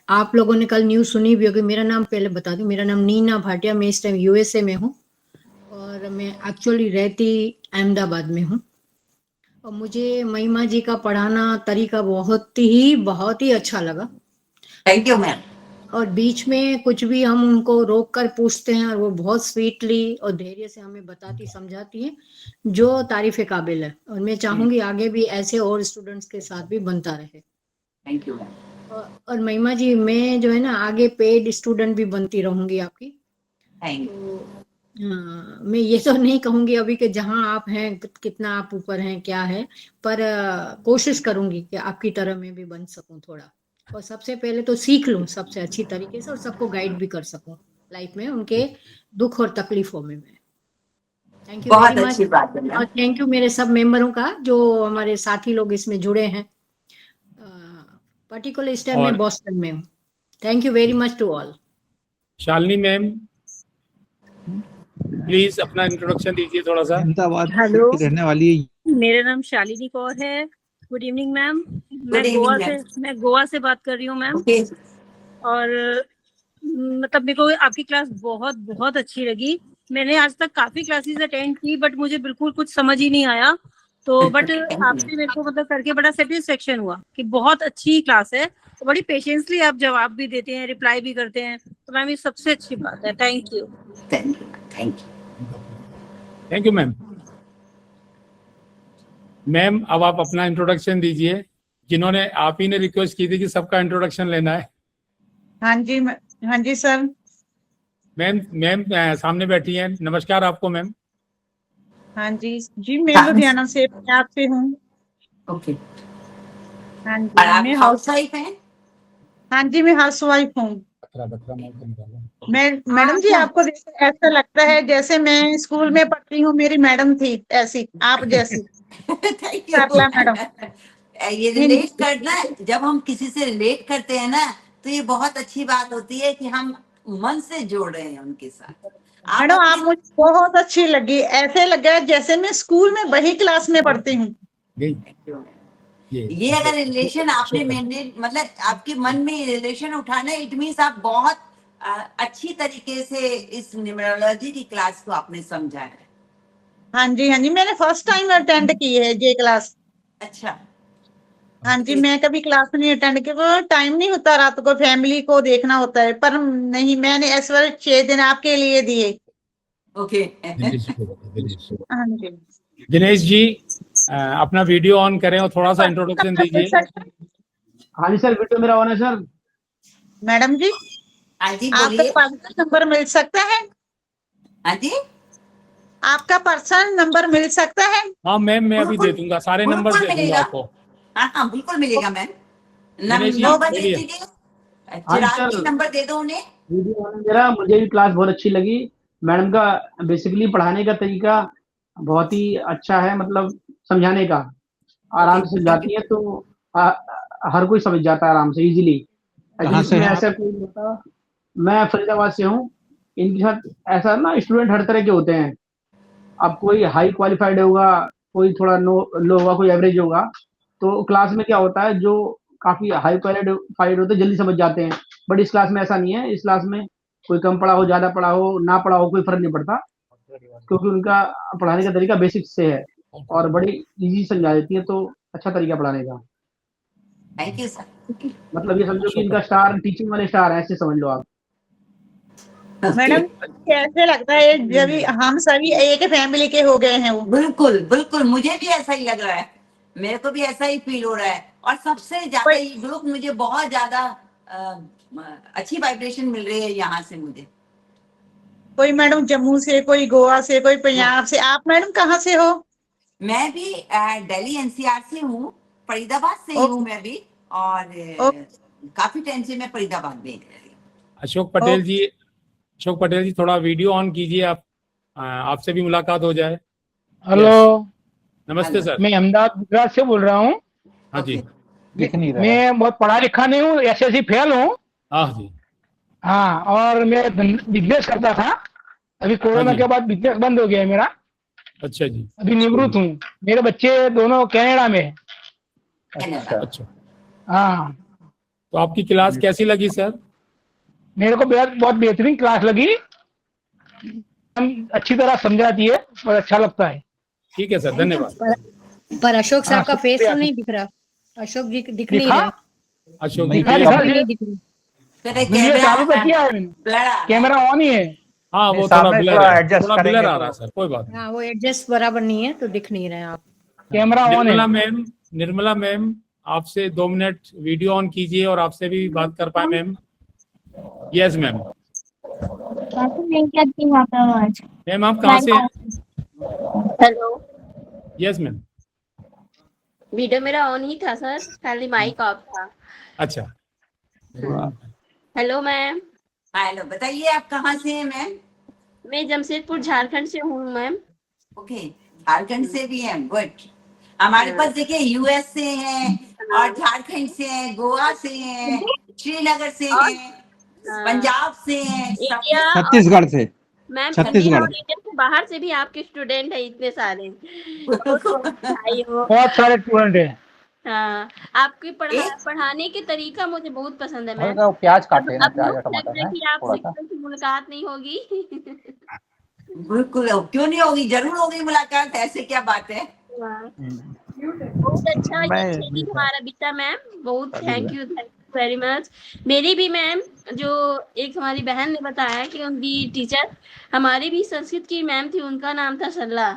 आप लोगों ने कल न्यूज़ सुनी भी होगी। मेरा नाम पहले बता दूं, मेरा नाम नीना भाटिया, मैं इस टाइम यूएसए में हूँ और मैं एक्चुअली रहती अहमदाबाद में हूँ। और मुझे महिमा जी का पढ़ाना तरीका बहुत ही अच्छा लगा। Thank you ma'am. और बीच में कुछ भी हम उनको रोक कर पूछते हैं और वो बहुत स्वीटली और धैर्य से हमें बताती समझाती है, जो तारीफ काबिल है। और मैं चाहूंगी आगे भी ऐसे और स्टूडेंट्स के साथ भी बनता रहे। Thank you ma'am. और महिमा जी, मैं जो है ना आगे पेड स्टूडेंट भी बनती रहूंगी आपकी। Thank you. तो हाँ, मैं ये तो नहीं कहूंगी अभी कि जहां आप हैं कितना आप ऊपर हैं क्या है, पर कोशिश करूंगी कि आपकी तरह मैं भी बन सकूं थोड़ा। और सबसे पहले तो सीख लूं सबसे अच्छी तरीके से और सबको गाइड भी कर सकूं लाइफ में, उनके दुख और तकलीफों में। मैं थैंक यू बहुत वेरी अच्छी मच। बात है मैम। और थैंक यू मेरे सब मेंबरों का, जो हमारे साथी लोग इसमें जुड़े हैं। पर्टिकुलर इस टाइम और- मैं बॉस्टन में हूँ। Thank you very much to all. Shalini ma'am, please अपना इंट्रोडक्शन दीजिए थोड़ा सा। अहमदाबाद हेलो। की रहने वाली है। मेरा नाम शालिनी कौर है। Good evening ma'am. evening, मैं गोवा से बात कर रही हूँ मैम। ओके, और मतलब मेरे को आपकी क्लास बहुत बहुत अच्छी लगी। मैंने आज तक काफी क्लासेस अटेंड की बट मुझे बिल्कुल कुछ समझ ही नहीं आया। तो बट आपसे मेरे को मतलब करके बड़ा सेटिस्फेक्शन हुआ कि बहुत अच्छी क्लास है। तो बड़ी पेशेंसली आप जवाब भी देते हैं, रिप्लाई भी करते हैं। तो मैम ये सबसे अच्छी बात है। Thank you. Thank you, thank you. Thank you ma'am. Ma'am अब आप अपना इंट्रोडक्शन दीजिए, जिन्होंने आप ही ने रिक्वेस्ट की थी कि सबका इंट्रोडक्शन लेना है। हाँ जी सर। मैम सामने बैठी हैं। नमस्कार आपको मैम। हाँ जी मैं लुधियाना से पंजाब से हूँ। ओके, हाँ जी और आप मैं हाउस वाइफ हैं? हाँ जी मैं हाउस वाइफ हूँ। मैं मैडम जी, आपको देख कर ऐसा लगता है जैसे मैं स्कूल में पढ़ती हूँ, मेरी मैडम थी ऐसी, आप जैसी। थैंक सरला मैडम। ये रिलेट करना, जब हम किसी से रिलेट करते हैं ना, तो ये बहुत अच्छी बात होती है कि हम मन से जोड़ रहे हैं उनके साथ। मैडम आप मुझे बहुत अच्छी लगी, ऐसे लगा जैसे मैं स्कूल में वही क्लास में पढ़ती हूँ। ये अगर रिलेशन आपने मेंटेन, मतलब आपके मन में रिलेशन उठाना, इट मीन्स आप बहुत अच्छी तरीके से इस न्यूमरोलॉजी की क्लास को आपने समझा है। हाँ जी, मैंने फर्स्ट टाइम अटेंड की है ये क्लास। अच्छा, हाँ जी, मैं कभी क्लास नहीं अटेंड की, वो टाइम नहीं होता, रात को फैमिली को देखना होता है, पर नहीं, मैंने इस बार 6 दिन आपके लिए दिए। ओके। हाँ जी, दिनेश जी अपना वीडियो ऑन करें और थोड़ा सा इंट्रोडक्शन दीजिए। हाँ जी सर, वीडियो मेरा ऑन है सर। मैडम जी, हाँ जी आपका बोलिए। पर्सनल नंबर मिल सकता है? हाँ जी, आपका पर्सनल नंबर मिल सकता है? हाँ मैम, मैं अभी दे दूंगा, सारे नंबर बिल्कुल दे दूंगा मिलेगा। आपको। हाँ हाँ बिल्कुल मिलेगा मैम। दिनेश जी, नंबर दे बोलिए। दीजिए, हाँ चिराग सर। जी नंबर दे दो उन्हें। वीडियो ऑन है मेरा, मुझे भी क्लास बहुत अच्छी लगी। मैडम का बेसिकली पढ़ाने का तरीका बहुत ही अच्छा है, मतलब समझाने का आराम से समझाती है, तो हर कोई समझ जाता है आराम से, इजीली। कहाँ से हैं आप? ऐसा कोई नहीं होता। मैं फरीदाबाद से हूँ। इनके साथ ऐसा ना, स्टूडेंट हर तरह के होते हैं। अब कोई हाई क्वालिफाइड होगा, कोई थोड़ा लो होगा, कोई एवरेज होगा। तो क्लास में क्या होता है, जो काफी हाई क्वालिफाइड होते हैं जल्दी समझ जाते हैं, बट इस क्लास में ऐसा नहीं है। इस क्लास में कोई कम पढ़ा हो, ज्यादा पढ़ा हो, ना पढ़ा हो, कोई फर्क नहीं पड़ता, क्योंकि उनका पढ़ाने का तरीका बेसिक से है और बड़ी इजी समझा देती है, तो अच्छा तरीका पढ़ाने का। Thank you sir. मतलब ये समझो कि इनका स्टार टीचिंग वाले स्टार है, ऐसे समझ लो आप। मैडम कैसे लगता है जब हम सभी एक फैमिली के हो गए हैं वो? बिल्कुल बिल्कुल, मुझे भी ऐसा ही लग रहा है, मेरे को भी ऐसा ही फील हो रहा है। और सबसे ज्यादा ये ग्रुप मुझे बहुत ज्यादा अच्छी वाइब्रेशन मिल रही है यहाँ से मुझे। कोई मैडम जम्मू से, कोई गोवा से, कोई पंजाब से। आप मैडम कहाँ से हो? मैं भी दिल्ली एनसीआर से हूँ, फरीदाबाद से ही हूँ मैं भी। और काफी टाइम से मैं फरीदाबाद में रह रही हूँ। अशोक पटेल जी थोड़ा वीडियो ऑन कीजिए, आप आपसे भी मुलाकात हो जाए। हेलो, नमस्ते सर। मैं अहमदाबाद गुजरात से बोल रहा हूँ। हाँ जी। दिख नहीं रहा है। मैं बहुत पढ़ा लिखा नहीं हूँ, एसएससी फेल हूँ। हाँ जी। हाँ, और मैं बिजनेस करता था, अभी कोरोना जी। के बाद बिजनेस बंद हो गया है मेरा। अच्छा जी। अभी निवृत्त हूँ। मेरे बच्चे दोनों कनाडा में हैं। अच्छा, अच्छा, हाँ, तो आपकी क्लास कैसी लगी सर? मेरे को बहुत बेहतरीन क्लास लगी। हम अच्छी तरह समझाती है और अच्छा लगता है। ठीक है सर, धन्यवाद। पर अशोक साहब का फेस तो शुक्रिया। नहीं दिख रहा। अशोक जी दिख नहीं दिखा? रहे। अशोक जी नहीं, के दिखा, भी नहीं दिख रही। वीडियो चालू तो किया है मैंने, ब्लर कैमरा ऑन ही है। हाँ, वो सामने थोड़ा ब्लर थोड़ा है, adjust थोड़ा करेंगे ब्लर आ तो- रहा है सर, कोई बात नहीं। हाँ, वो एडजस्ट बराबर नहीं है तो दिख नहीं रहे आप। कैमरा ऑन है। निर्मला मैम आपसे 2 मिनट वीडियो ऑन कीजिए और आपसे भी बात कर पाए मैम। Yes ma'am. मैम आप कहाँ से हैं? Hello, yes ma'am. वीडियो मेरा ऑन ही था सर, खाली माइक ऑफ था। अच्छा। हेलो मैम, हेलो, बताइए आप कहाँ से हैं मैम? मैं जमशेदपुर झारखंड से हूँ मैम। ओके, झारखंड से भी हैं, गुड। हमारे पास देखिए यूएस से हैं और झारखंड से हैं, गोवा से हैं, श्रीनगर से हैं, पंजाब से हैं, इंडिया छत्तीसगढ़ से। मैम, छत्तीसगढ़। इंडिया और इंडिया से बाहर से भी आपके स्टूडेंट है इतने सारे। बहुत बधाई हो। बहुत सारे स्टूडेंट है। हाँ, आपकी पढ़ाने के तरीका मुझे बहुत पसंद है मैम। हल्का वो प्याज काटे ना, अब प्याज और मुझे लग टमाटर रहा है है कि थोड़ा आपसे सा। कभी मुलाकात नहीं होगी। बिल्कुल, क्यों नहीं होगी, जरूर होगी मुलाकात, ऐसे क्या बात है। बहुत अच्छा ये मैं 6 दिन हमारा बीता मैम, बहुत अभी थैंक यू वेरी मच। मेरी भी मैम, जो एक हमारी बहन ने बताया कि उनकी टीचर हमारी भी संस्कृत की मैम थी, उनका नाम था सरला।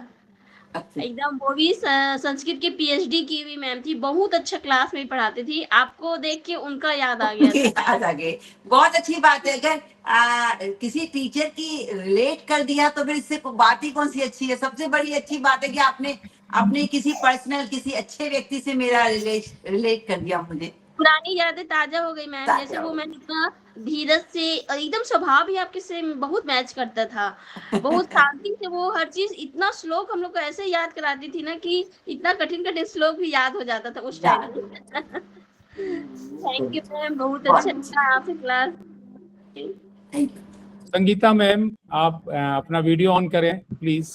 एकदम वो भी संस्कृत की पीएचडी की हुई मैम थी, बहुत अच्छा क्लास में पढ़ाती थी। आपको देख के उनका याद आ गया था। याद आ गए, बहुत अच्छी बात है। अगर किसी टीचर की रिलेट कर दिया तो फिर इससे बात ही कौन सी अच्छी है। सबसे बड़ी अच्छी बात है कि आपने अपने किसी पर्सनल, किसी अच्छे व्यक्ति से मेरा रिलेट कर दिया मुझे। पुरानी यादें ताजा हो गई मैम। जैसे वो मैम इतना धीरज से और एकदम स्वभाव भी आपके से बहुत मैच करता था। बहुत शांति से वो हर चीज, इतना श्लोक हम लोग को ऐसे याद कराती थी ना कि इतना कठिन कठिन श्लोक भी याद हो जाता था उस टाइम। थैंक यू मैम, बहुत अच्छा था आपकी क्लास। संगीता मैम, आप अपना वीडियो ऑन करें प्लीज।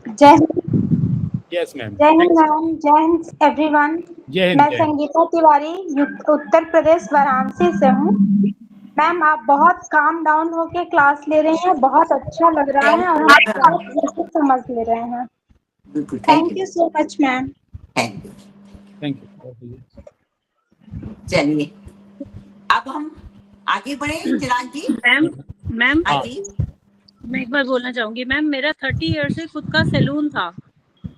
जय यस मैम। जय हिंद मैम, जय हिंद एवरीवन। जय हिंद। मैं संगीता तिवारी उत्तर प्रदेश वाराणसी से हूँ। मैम आप बहुत काम डाउन होके क्लास ले रहे हैं, बहुत अच्छा लग रहा है और हम बहुत अच्छे समझ ले रहे हैं। बिल्कुल, thank you so much ma'am. Thank you. Thank you. चलिए अब हम आगे बढ़े। चिराग जी। मैम हाँ जी। मैं एक बार बोलना चाहूंगी मैम, मेरा 30 ईयर से खुद का सैलून था।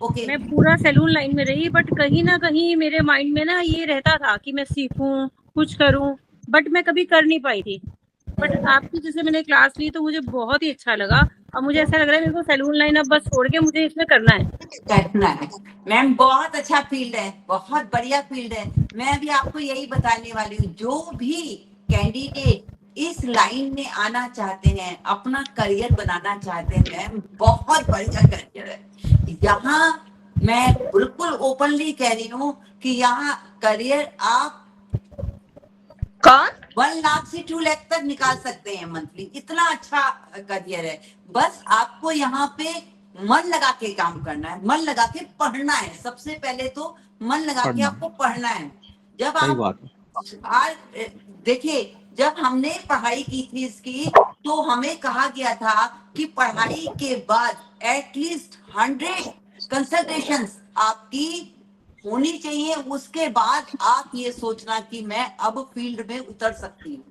ओके। मैं पूरा सैलून लाइन में रही, बट कहीं ना कहीं मेरे माइंड में ना ये रहता था कि मैं सीखूं, कुछ करूं, बट मैं कभी कर नहीं पाई थी। बट आपकी जैसे मैंने क्लास ली तो मुझे बहुत ही अच्छा लगा और मुझे ऐसा लग रहा है मेरे को सैलून लाइन अब बस छोड़ के मुझे इसमें करना है। मैम बहुत अच्छा फील्ड है, बहुत बढ़िया फील्ड है। मैं भी आपको यही बताने वाली हूँ, जो भी कैंडिडेट इस लाइन में आना चाहते हैं, अपना करियर बनाना चाहते हैं, मैम बहुत बढ़िया करियर है। यहाँ मैं बिल्कुल ओपनली कह रही हूँ कि यहाँ करियर आप 1 लाख से 2 लाख तक निकाल सकते हैं मंथली। इतना अच्छा करियर है। बस आपको यहाँ पे मन लगा के काम करना है, मन लगा के पढ़ना है। सबसे पहले तो मन लगा के आपको पढ़ना है। जब आप देखिए, जब हमने पढ़ाई की थी इसकी, तो हमें कहा गया था कि पढ़ाई के बाद एटलीस्ट 100 कंसल्टेशंस आपकी होनी चाहिए। उसके बाद आप ये सोचना कि मैं अब फील्ड में उतर सकती हूँ।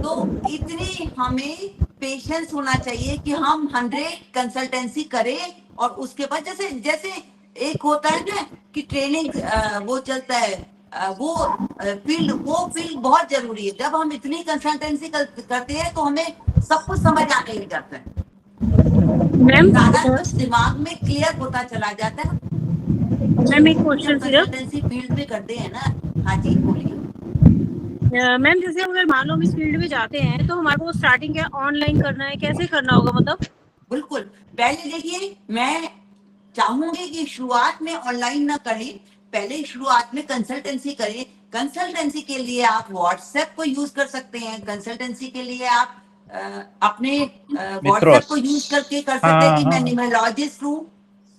तो इतनी हमें पेशेंस होना चाहिए कि हम 100 कंसल्टेंसी करें और उसके बाद जैसे एक होता है ना कि ट्रेनिंग वो चलता है, वो फील्ड बहुत जरूरी है। जब हम इतनी कंसल्टेंसी करते हैं तो हमें सब कुछ समझ आने लग जाता है, सारा कुछ दिमाग में क्लियर होता चला जाता है। मैम एक क्वेश्चन कंसल्टेंसी फील्ड में करते हैं ना। हाँ जी बोलिए। मैम जैसे अगर मान लो हम इस फील्ड में जाते हैं तो हमारे को स्टार्टिंग क्या ऑनलाइन करना है, कैसे करना होगा मतलब? बिल्कुल, पहले देखिए, मैं चाहूंगी कि शुरुआत में ऑनलाइन ना करें, पहले शुरुआत में कंसल्टेंसी करें। कंसल्टेंसी के लिए आप व्हाट्सएप को यूज कर सकते हैं। कंसल्टेंसी के लिए आप अपने व्हाट्सएप को यूज करके कर सकते हैं कि मैं न्यूमरोलॉजिस्ट हूँ,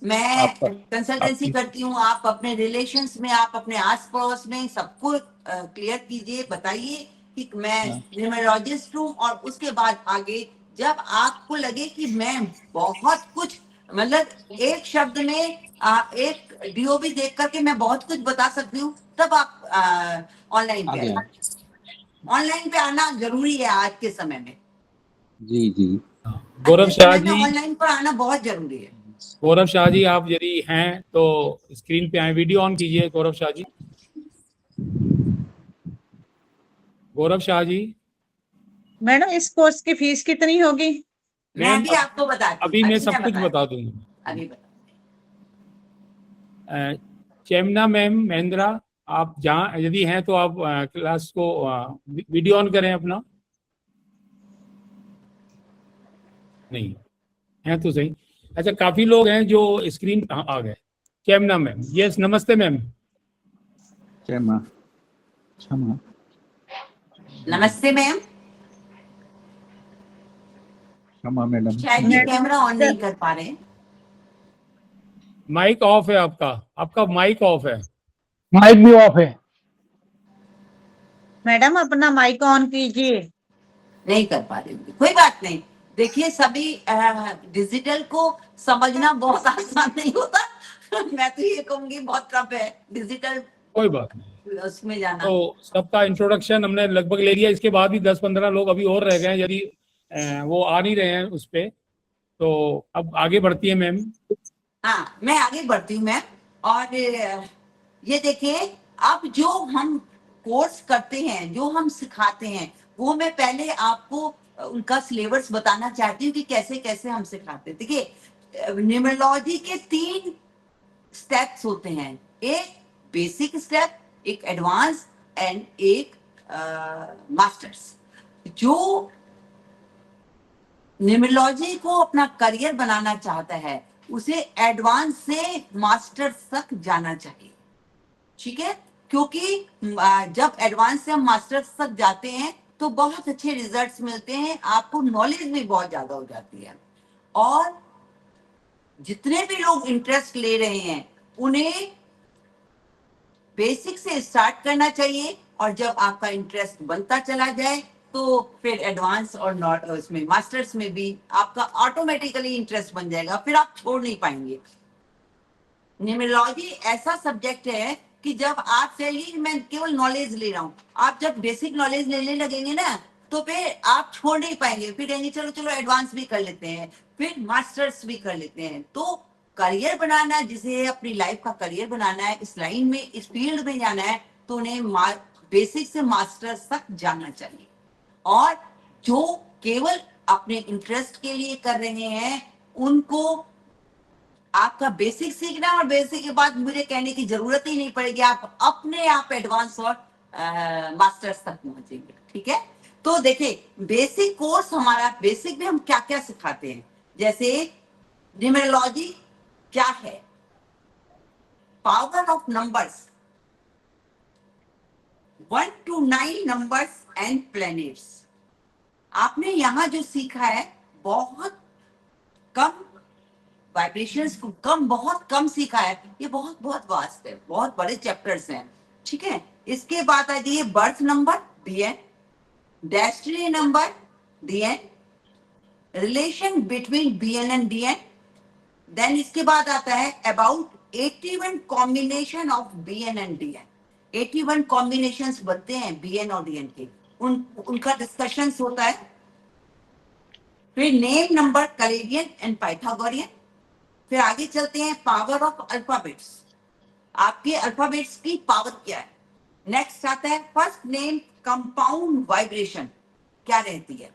मैं कंसल्टेंसी करती हूँ। आप अपने रिलेशंस में, आप अपने आस पड़ोस में सबको क्लियर कीजिए, बताइए कि मैं न्यूमरोलॉजिस्ट हूँ। और उसके बाद आगे जब आपको लगे कि मैं बहुत कुछ, मतलब एक शब्द में एक डीओबी देख करके मैं बहुत कुछ बता सकती हूँ, तब आप ऑनलाइन पे आइए। ऑनलाइन पे आना जरूरी है आज के समय में। जी जी। गौरव शाह जी, ऑनलाइन पर आना बहुत जरूरी है। गौरव शाह जी आप यदि हैं तो स्क्रीन पे आए, वीडियो ऑन कीजिए गौरव शाह जी। गौरव शाह जी। मैडम इस कोर्स की फीस कितनी होगी? मैं भी आपको बता दूं। अभी मैं सब कुछ बता दूंगा। अभी चेमना मैम महेंद्रा, आप जहाँ यदि हैं तो आप क्लास को वीडियो ऑन करें अपना। नहीं है तो सही। अच्छा, काफी लोग हैं जो स्क्रीन आ गए। चेमना मैम, यस नमस्ते मैम। नमस्ते मैम। मैडम शायद ये कैमरा ऑन नहीं कर पा रहे। माइक ऑफ है आपका माइक ऑफ है। माइक भी ऑफ है। मैडम अपना माइक ऑन कीजिए। नहीं कर पा रहे, कोई बात नहीं। देखिए, सभी डिजिटल को समझना बहुत आसान नहीं होता। मैं तो ये कहूंगी बहुत टफ है डिजिटल। कोई बात नहीं, उसमें जाना। तो सबका इंट्रोडक्शन हमने लगभग ले लिया। इसके बाद भी 10-15 लोग अभी और रह गए हैं, यदि वो आ नहीं रहे हैं उस पे, तो अब आगे बढ़ती है मैम। हाँ, मैं आगे बढ़ती हूँ मैम। और ये देखिए, अब जो हम कोर्स करते हैं, जो हम सिखाते हैं, वो मैं पहले आपको उनका सिलेबस बताना चाहती हूँ कि कैसे कैसे हम सिखाते हैं। देखिए, न्यूमरोलॉजी के 3 स्टेप्स होते हैं, एक बेसिक स्टेप, एक एडवांस एंड एक मास्टर्स। जो न्यूमरोलॉजी को अपना करियर बनाना चाहता है, उसे एडवांस से मास्टर तक जाना चाहिए। ठीक है, क्योंकि जब एडवांस से हम मास्टर तक जाते हैं तो बहुत अच्छे रिजल्ट्स मिलते हैं, आपको नॉलेज भी बहुत ज्यादा हो जाती है। और जितने भी लोग इंटरेस्ट ले रहे हैं उन्हें बेसिक से स्टार्ट करना चाहिए, और जब आपका इंटरेस्ट बनता चला जाए तो फिर एडवांस और नॉट उसमें मास्टर्स में भी आपका ऑटोमेटिकली इंटरेस्ट बन जाएगा, फिर आप छोड़ नहीं पाएंगे। न्यूमरोलॉजी ऐसा सब्जेक्ट है कि जब आप चाहिए मैं केवल नॉलेज ले रहा हूँ, आप जब बेसिक नॉलेज लेने लगेंगे ना तो फिर आप छोड़ नहीं पाएंगे, फिर कहेंगे चलो चलो एडवांस भी कर लेते हैं, फिर मास्टर्स भी कर लेते हैं। तो करियर बनाना, जिसे अपनी लाइफ का करियर बनाना है, इस लाइन में इस फील्ड में जाना है, तो उन्हें बेसिक से मास्टर्स तक जाना चाहिए। और जो केवल अपने इंटरेस्ट के लिए कर रहे हैं उनको आपका बेसिक सीखना, और बेसिक के बाद मुझे कहने की जरूरत ही नहीं पड़ेगी, आप अपने आप एडवांस और मास्टर्स तक पहुंचेंगे। ठीक है, तो देखिए बेसिक कोर्स हमारा, बेसिक में हम क्या क्या सिखाते हैं, जैसे न्यूमरोलॉजी क्या है, power of numbers, 1 to 9 numbers and planets. आपने यहाँ जो सीखा है बहुत कम वाइब्रेशंस को बहुत कम सीखा है, ये बहुत बहुत वास्ट है, बहुत बड़े चैप्टर्स हैं। ठीक है, इसके बाद आ जाइए birth number DN, destiny number DN, relation between BN and DN, then इसके बाद आता है about 81 combination of BN and DN। 81 combinations बनते हैं BN और DN के, उनका डिस्कशन होता है। फिर नेम नंबर कैलेडियन एंड पाइथागोरियन। फिर आगे चलते हैं पावर ऑफ अल्फाबेट्स, आपके अल्फाबेट्स की पावर क्या है। नेक्स्ट आता है फर्स्ट नेम कंपाउंड वाइब्रेशन क्या रहती है।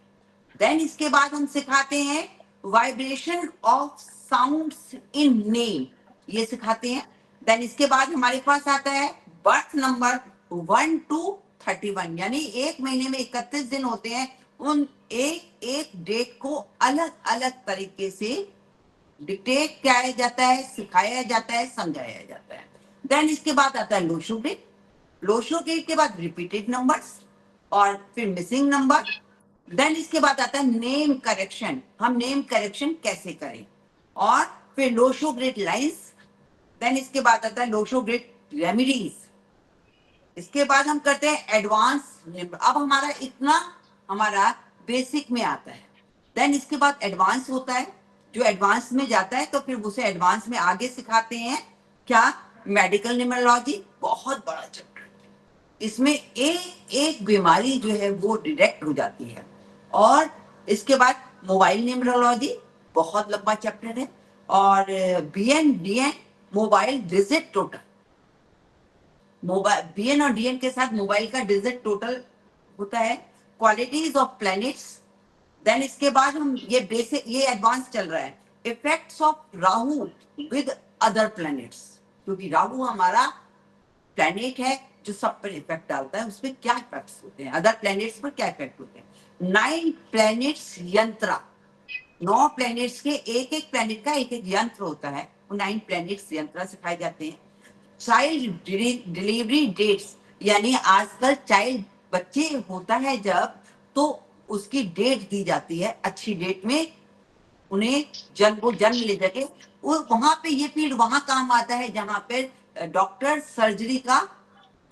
देन इसके बाद हम सिखाते हैं vibration of sounds in name, ये सिखाते हैं। देन इसके बाद हमारे पास आता है बर्थ नंबर 1 to 31, यानी एक महीने में 31 दिन होते हैं, उन एक एक डेट को अलग अलग तरीके से डिक्टेट किया जाता है, सिखाया जाता है, समझाया जाता है। देन इसके बाद आता है लोशो ग्रेड, लोशो ग्रेड के बाद रिपीटेड नंबर्स और फिर मिसिंग नंबर। देन इसके बाद आता है नेम करेक्शन, हम नेम करेक्शन कैसे करें, और फिर लोशो ग्रेड लाइंस। देन इसके बाद आता है लोशो ग्रेड रेमेडीज। इसके बाद हम करते हैं एडवांस। अब हमारा इतना हमारा बेसिक में आता है। देन इसके बाद एडवांस होता है, जो एडवांस में जाता है तो फिर उसे एडवांस में आगे सिखाते हैं क्या, मेडिकल न्यूमरोलॉजी, बहुत बड़ा चैप्टर, इसमें एक एक बीमारी जो है वो डिटेक्ट हो जाती है। और इसके बाद मोबाइल न्यूमरोलॉजी, बहुत लंबा चैप्टर है। और BN DN mobile digit total, mobile BN और DN के साथ मोबाइल का डिजिट टोटल होता है। Qualities of planets. देन इसके बाद हम ये बेसिक, ये एडवांस चल रहा है, effects of Rahu with other planets, क्योंकि राहु हमारा प्लैनेट है जो सब पर इफेक्ट डालता है, उसमें क्या इफेक्ट्स होते हैं, अदर प्लैनेट्स पर क्या इफेक्ट होते हैं। 9 प्लैनेट्स यंत्र, 9 प्लैनेट्स के एक एक प्लैनेट का एक एक यंत्र होता है, वो 9 प्लैनेट्स यंत्र सिखाए जाते हैं। चाइल्ड डिलीवरी डेट्स, यानी आजकल चाइल्ड बच्चे होता है जब, तो उसकी डेट दी जाती है, अच्छी डेट में उन्हें जन्म ले सके, वहां पे ये फील्ड वहां काम आता है जहां पे डॉक्टर सर्जरी का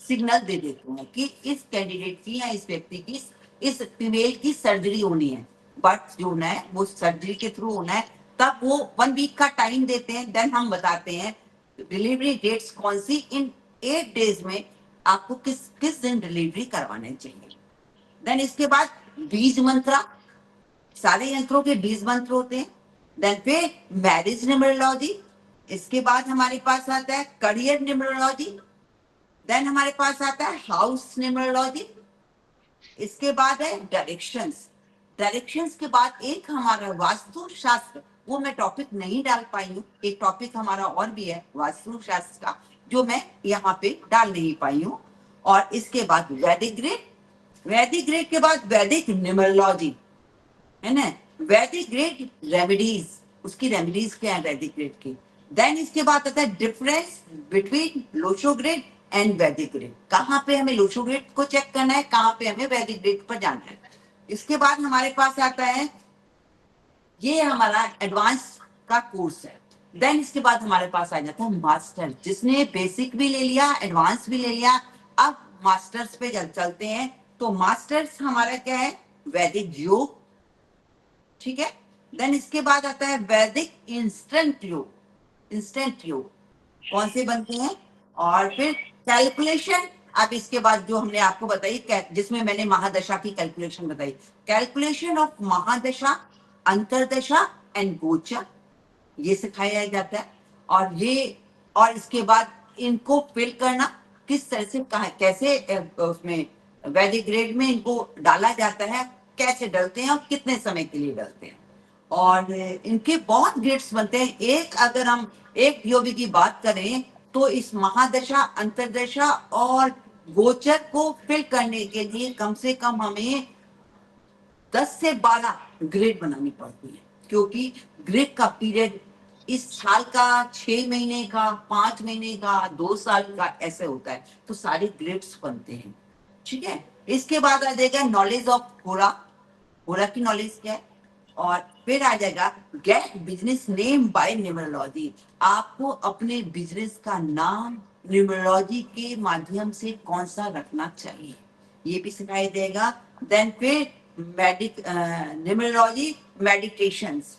सिग्नल दे देते हैं कि इस कैंडिडेट की या इस व्यक्ति की, इस फीमेल की सर्जरी होनी है, बट जो होना है वो सर्जरी के थ्रू होना है, तब वो 1 वीक का टाइम देते हैं। देन हम बताते हैं डिलीवरी डेट्स कौन सी, इन 8 डेज में आपको किस दिन डिलीवरी करवाने चाहिए। देन इसके बाद बीज मंत्रा, सारे यंत्रों के बीज मंत्र होते हैं। देन फिर मैरिज न्यूमरोलॉजी, इसके बाद हमारे पास आता है करियर न्यूमरोलॉजी। देन हमारे पास आता है हाउस न्यूमरोलॉजी। इसके बाद है डायरेक्शंस, डायरेक्शंस के बाद एक हमारा वास्तु शास्त्र, वो मैं टॉपिक नहीं डाल पाई हूँ, एक टॉपिक हमारा और भी है वास्तु शास्त्र का, जो मैं यहाँ पे डाल नहीं पाई हूँ। और इसके बाद वैदिक ग्रेड, वैदिक ग्रेड के बाद वैदिक न्यूमरोलॉजी है ना, वैदिक ग्रेड रेमेडीज, उसकी रेमेडीज क्या है वैदिक ग्रेड की। देन इसके बाद आता है difference between Lo Shu grade and वैदिक ग्रिड। कहाँ पे हमें लोशो ग्रिड को चेक करना है, कहाँ पे हमें वैदिक ग्रिड पर जाना है। इसके बाद हमारे पास आता है, ये हमारा एडवांस का कोर्स है। देन इसके बाद हमारे पास आ जाता है मास्टर, जिसने बेसिक भी ले लिया, एडवांस भी ले लिया। अब मास्टर्स पे चलते हैं। तो मास्टर्स हमारा क्या है, वैदिक योग, ठीक है। देन इसके बाद आता है वैदिक इंस्टेंट योग। इंस्टेंट योग कौन से बनते हैं, और फिर कैलकुलेशन। अब इसके बाद जो हमने आपको बताई, जिसमें मैंने महादशा की कैलकुलेशन बताई, कैलकुलेशन ऑफ महादशा, अंतरदशा एंड गोचर, ये सिखाया जाता है। और इसके बाद इनको फिल करना, किस तरह से कैसे उसमें वैदिक ग्रेड में इनको डाला जाता है, कैसे डलते हैं और कितने समय के लिए डलते हैं। और इनके बहुत ग्रेड्स बनते हैं। अगर हम एक योगी की बात करें तो इस महादशा, अंतरदशा और गोचर को फिल करने के लिए कम से कम हमें 10 से 12 ग्रेड बनानी पड़ती है, क्योंकि ग्रेड का पीरियड इस साल का 6 महीने का, 5 महीने का, 2 साल का ऐसे होता है। तो सारे ग्रेड्स बनते हैं, ठीक है। इसके बाद आ जाएगा नॉलेज ऑफ होरा। होरा की नॉलेज क्या है, और फिर आ जाएगा gate business name by numerology. आपको अपने बिजनेस का नाम न्यूमरोलॉजी के माध्यम से कौन सा रखना चाहिए, ये भी सिखाया जाएगा। देन फिर न्यूमरोलॉजी मेडिटेशंस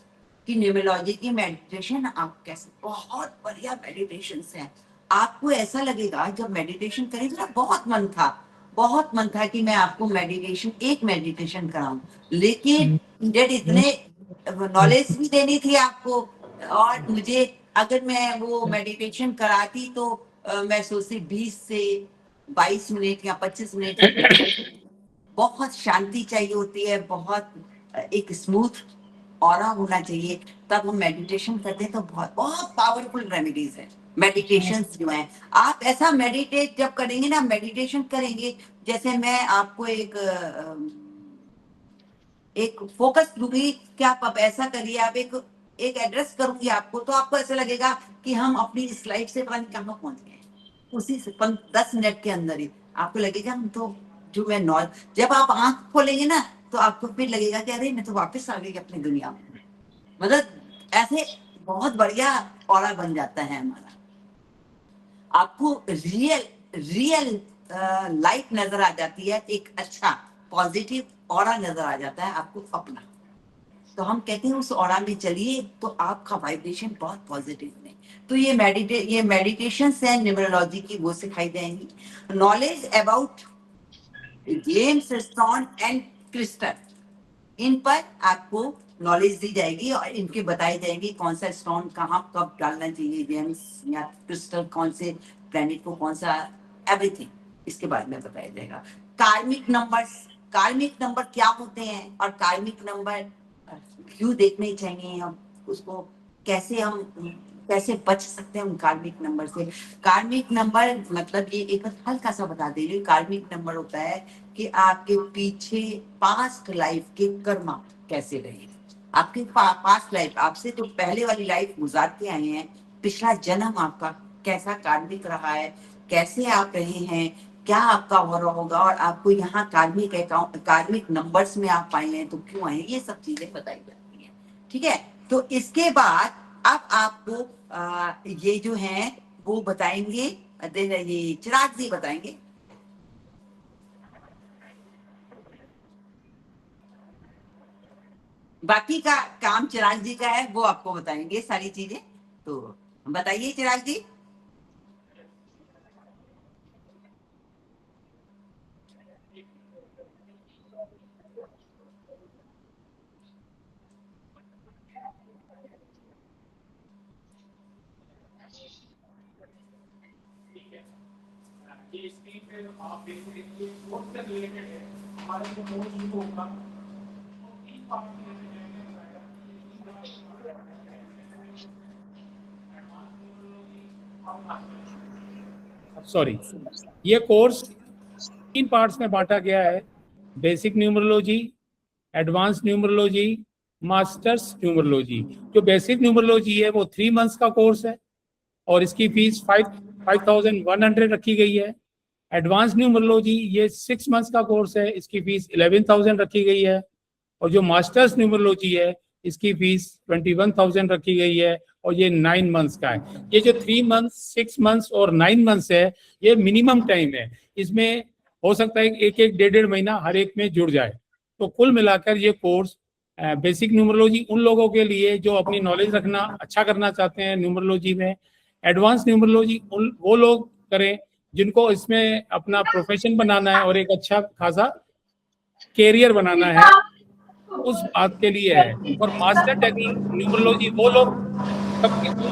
की, न्यूमरोलॉजी की मेडिटेशन आप कैसे, बहुत बढ़िया मेडिटेशंस हैं। आपको ऐसा लगेगा जब मेडिटेशन करेंगे ना, बहुत मन था कि मैं आपको एक मेडिटेशन कराऊं, लेकिन इतने नॉलेज भी देनी थी आपको। और मुझे अगर मैं वो मेडिटेशन कराती तो मैं सोचती 20 से 22 मिनट या 25 मिनट। बहुत शांति चाहिए होती है, बहुत एक स्मूथ ऑरा होना चाहिए, तब हम मेडिटेशन करते हैं। तो बहुत पावरफुल रेमेडीज है मेडिटेशन जो है। आप ऐसा मेडिटेट जब करेंगे ना, मेडिटेशन करेंगे, जैसे मैं आपको एक फोकस दूंगी कि आप अब ऐसा करिए, आप एक एड्रेस करूंगी आपको, तो आपको ऐसा लगेगा कि हम अपनी स्लाइड से पता नहीं कहाँ पहुंच गए, उसी से 10 मिनट के अंदर ही आपको लगेगा हम तो जो मैं जब आप आंख खोलेंगे ना, तो आपको फिर लगेगा कि अरे मैं तो वापस आ गई अपनी दुनिया में। मतलब ऐसे बहुत बढ़िया ऑरा बन जाता है हमारा। आपको रियल लाइट नजर आ जाती है, एक अच्छा पॉजिटिव ऑरा नजर आ जाता है आपको अपना। तो हम कहते हैं उस ऑरा में चलिए, तो आपका वाइब्रेशन बहुत पॉजिटिव है। तो ये मेडिटेशन है न्यूमरोलॉजी की, वो सिखाई जाएंगी। Knowledge about gems stone and crystal, इन पर आपको नॉलेज दी जाएगी और इनके बताई जाएंगी कौन सा स्टोन कहाँ कब डालना चाहिए, जेम्स या क्रिस्टल कौन से प्लैनेट को कौन सा, एवरीथिंग इसके बारे में बताया जाएगा। कार्मिक नंबर क्या होते हैं और कार्मिक नंबर क्यों देखने चाहिए, हम उसको कैसे बच सकते हैं उन कार्मिक नंबर से। कार्मिक नंबर मतलब ये एक हल्का सा बता दे रही हूँ। कार्मिक नंबर होता है कि आपके पीछे पास्ट लाइफ के कर्मा कैसे रहे, आपके पास्ट लाइफ, आपसे जो पहले वाली लाइफ गुजार के आए हैं, पिछला जन्म आपका कैसा कार्मिक रहा है, कैसे आप रहे हैं, क्या आपका हो रहा होगा, और आपको यहाँ कार्मिक नंबर्स में आप आए हैं तो क्यों आए हैं, ये सब चीजें बताई जाती हैं, ठीक है। तो इसके बाद अब आपको ये जो है वो बताएंगे, ये चिराग जी बताएंगे। बाकी का काम चिराग जी का है, वो आपको बताएंगे सारी चीजें। तो बताइए चिराग जी। सॉरी, ये कोर्स 3 पार्ट्स में बांटा गया है। Basic numerology, advance numerology, masters numerology. जो बेसिक न्यूमरोलॉजी है वो 3 मंथ्स का कोर्स है और इसकी फीस 5100 रखी गई है। एडवांस न्यूमरोलॉजी ये 6 मंथ्स का कोर्स है, इसकी फीस 11,000 रखी गई है। और जो मास्टर्स न्यूमरोलॉजी है इसकी फीस 21,000 रखी गई है और ये 9 मंथ्स का है। ये जो 3 मंथ्स, 6 मंथ्स और 9 मंथ्स है ये मिनिमम टाइम है, इसमें हो सकता है एक 1.5 महीना हर एक में जुड़ जाए। तो कुल मिलाकर ये कोर्स बेसिक न्यूमरोलॉजी उन लोगों के लिए जो अपनी नॉलेज रखना अच्छा करना चाहते हैं न्यूमरोलॉजी में। एडवांस न्यूमरोलॉजी वो लोग करें जिनको इसमें अपना प्रोफेशन बनाना है और एक अच्छा खासा कैरियर बनाना है, उस बात के लिए है। और मास्टर न्यूमरोलॉजी वो लोग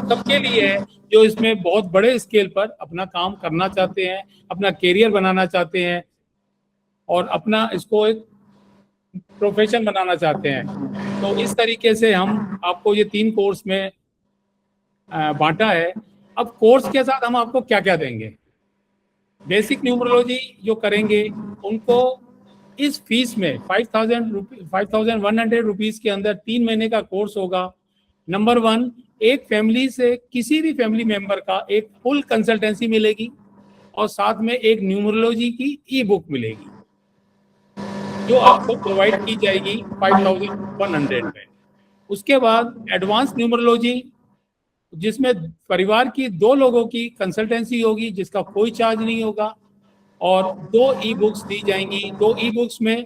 सबके लिए है जो इसमें बहुत बड़े स्केल पर अपना काम करना चाहते हैं, अपना कैरियर बनाना चाहते हैं और अपना इसको एक प्रोफेशन बनाना चाहते हैं। तो इस तरीके से हम आपको ये 3 कोर्स में बांटा है। अब कोर्स के साथ हम आपको क्या क्या देंगे। बेसिक न्यूमरोलॉजी जो करेंगे उनको इस फीस में 5,100 रुपीज के अंदर 3 महीने का कोर्स होगा। नंबर 1, एक फैमिली से किसी भी फैमिली मेंबर का एक फुल कंसल्टेंसी मिलेगी और साथ में एक न्यूमरोलॉजी की ई बुक मिलेगी जो आपको प्रोवाइड की जाएगी 5,100 में। उसके बाद एडवांस न्यूमरोलॉजी जिसमें परिवार की 2 लोगों की कंसल्टेंसी होगी जिसका कोई चार्ज नहीं होगा और 2 ई बुक्स दी जाएंगी। 2 ई बुक्स में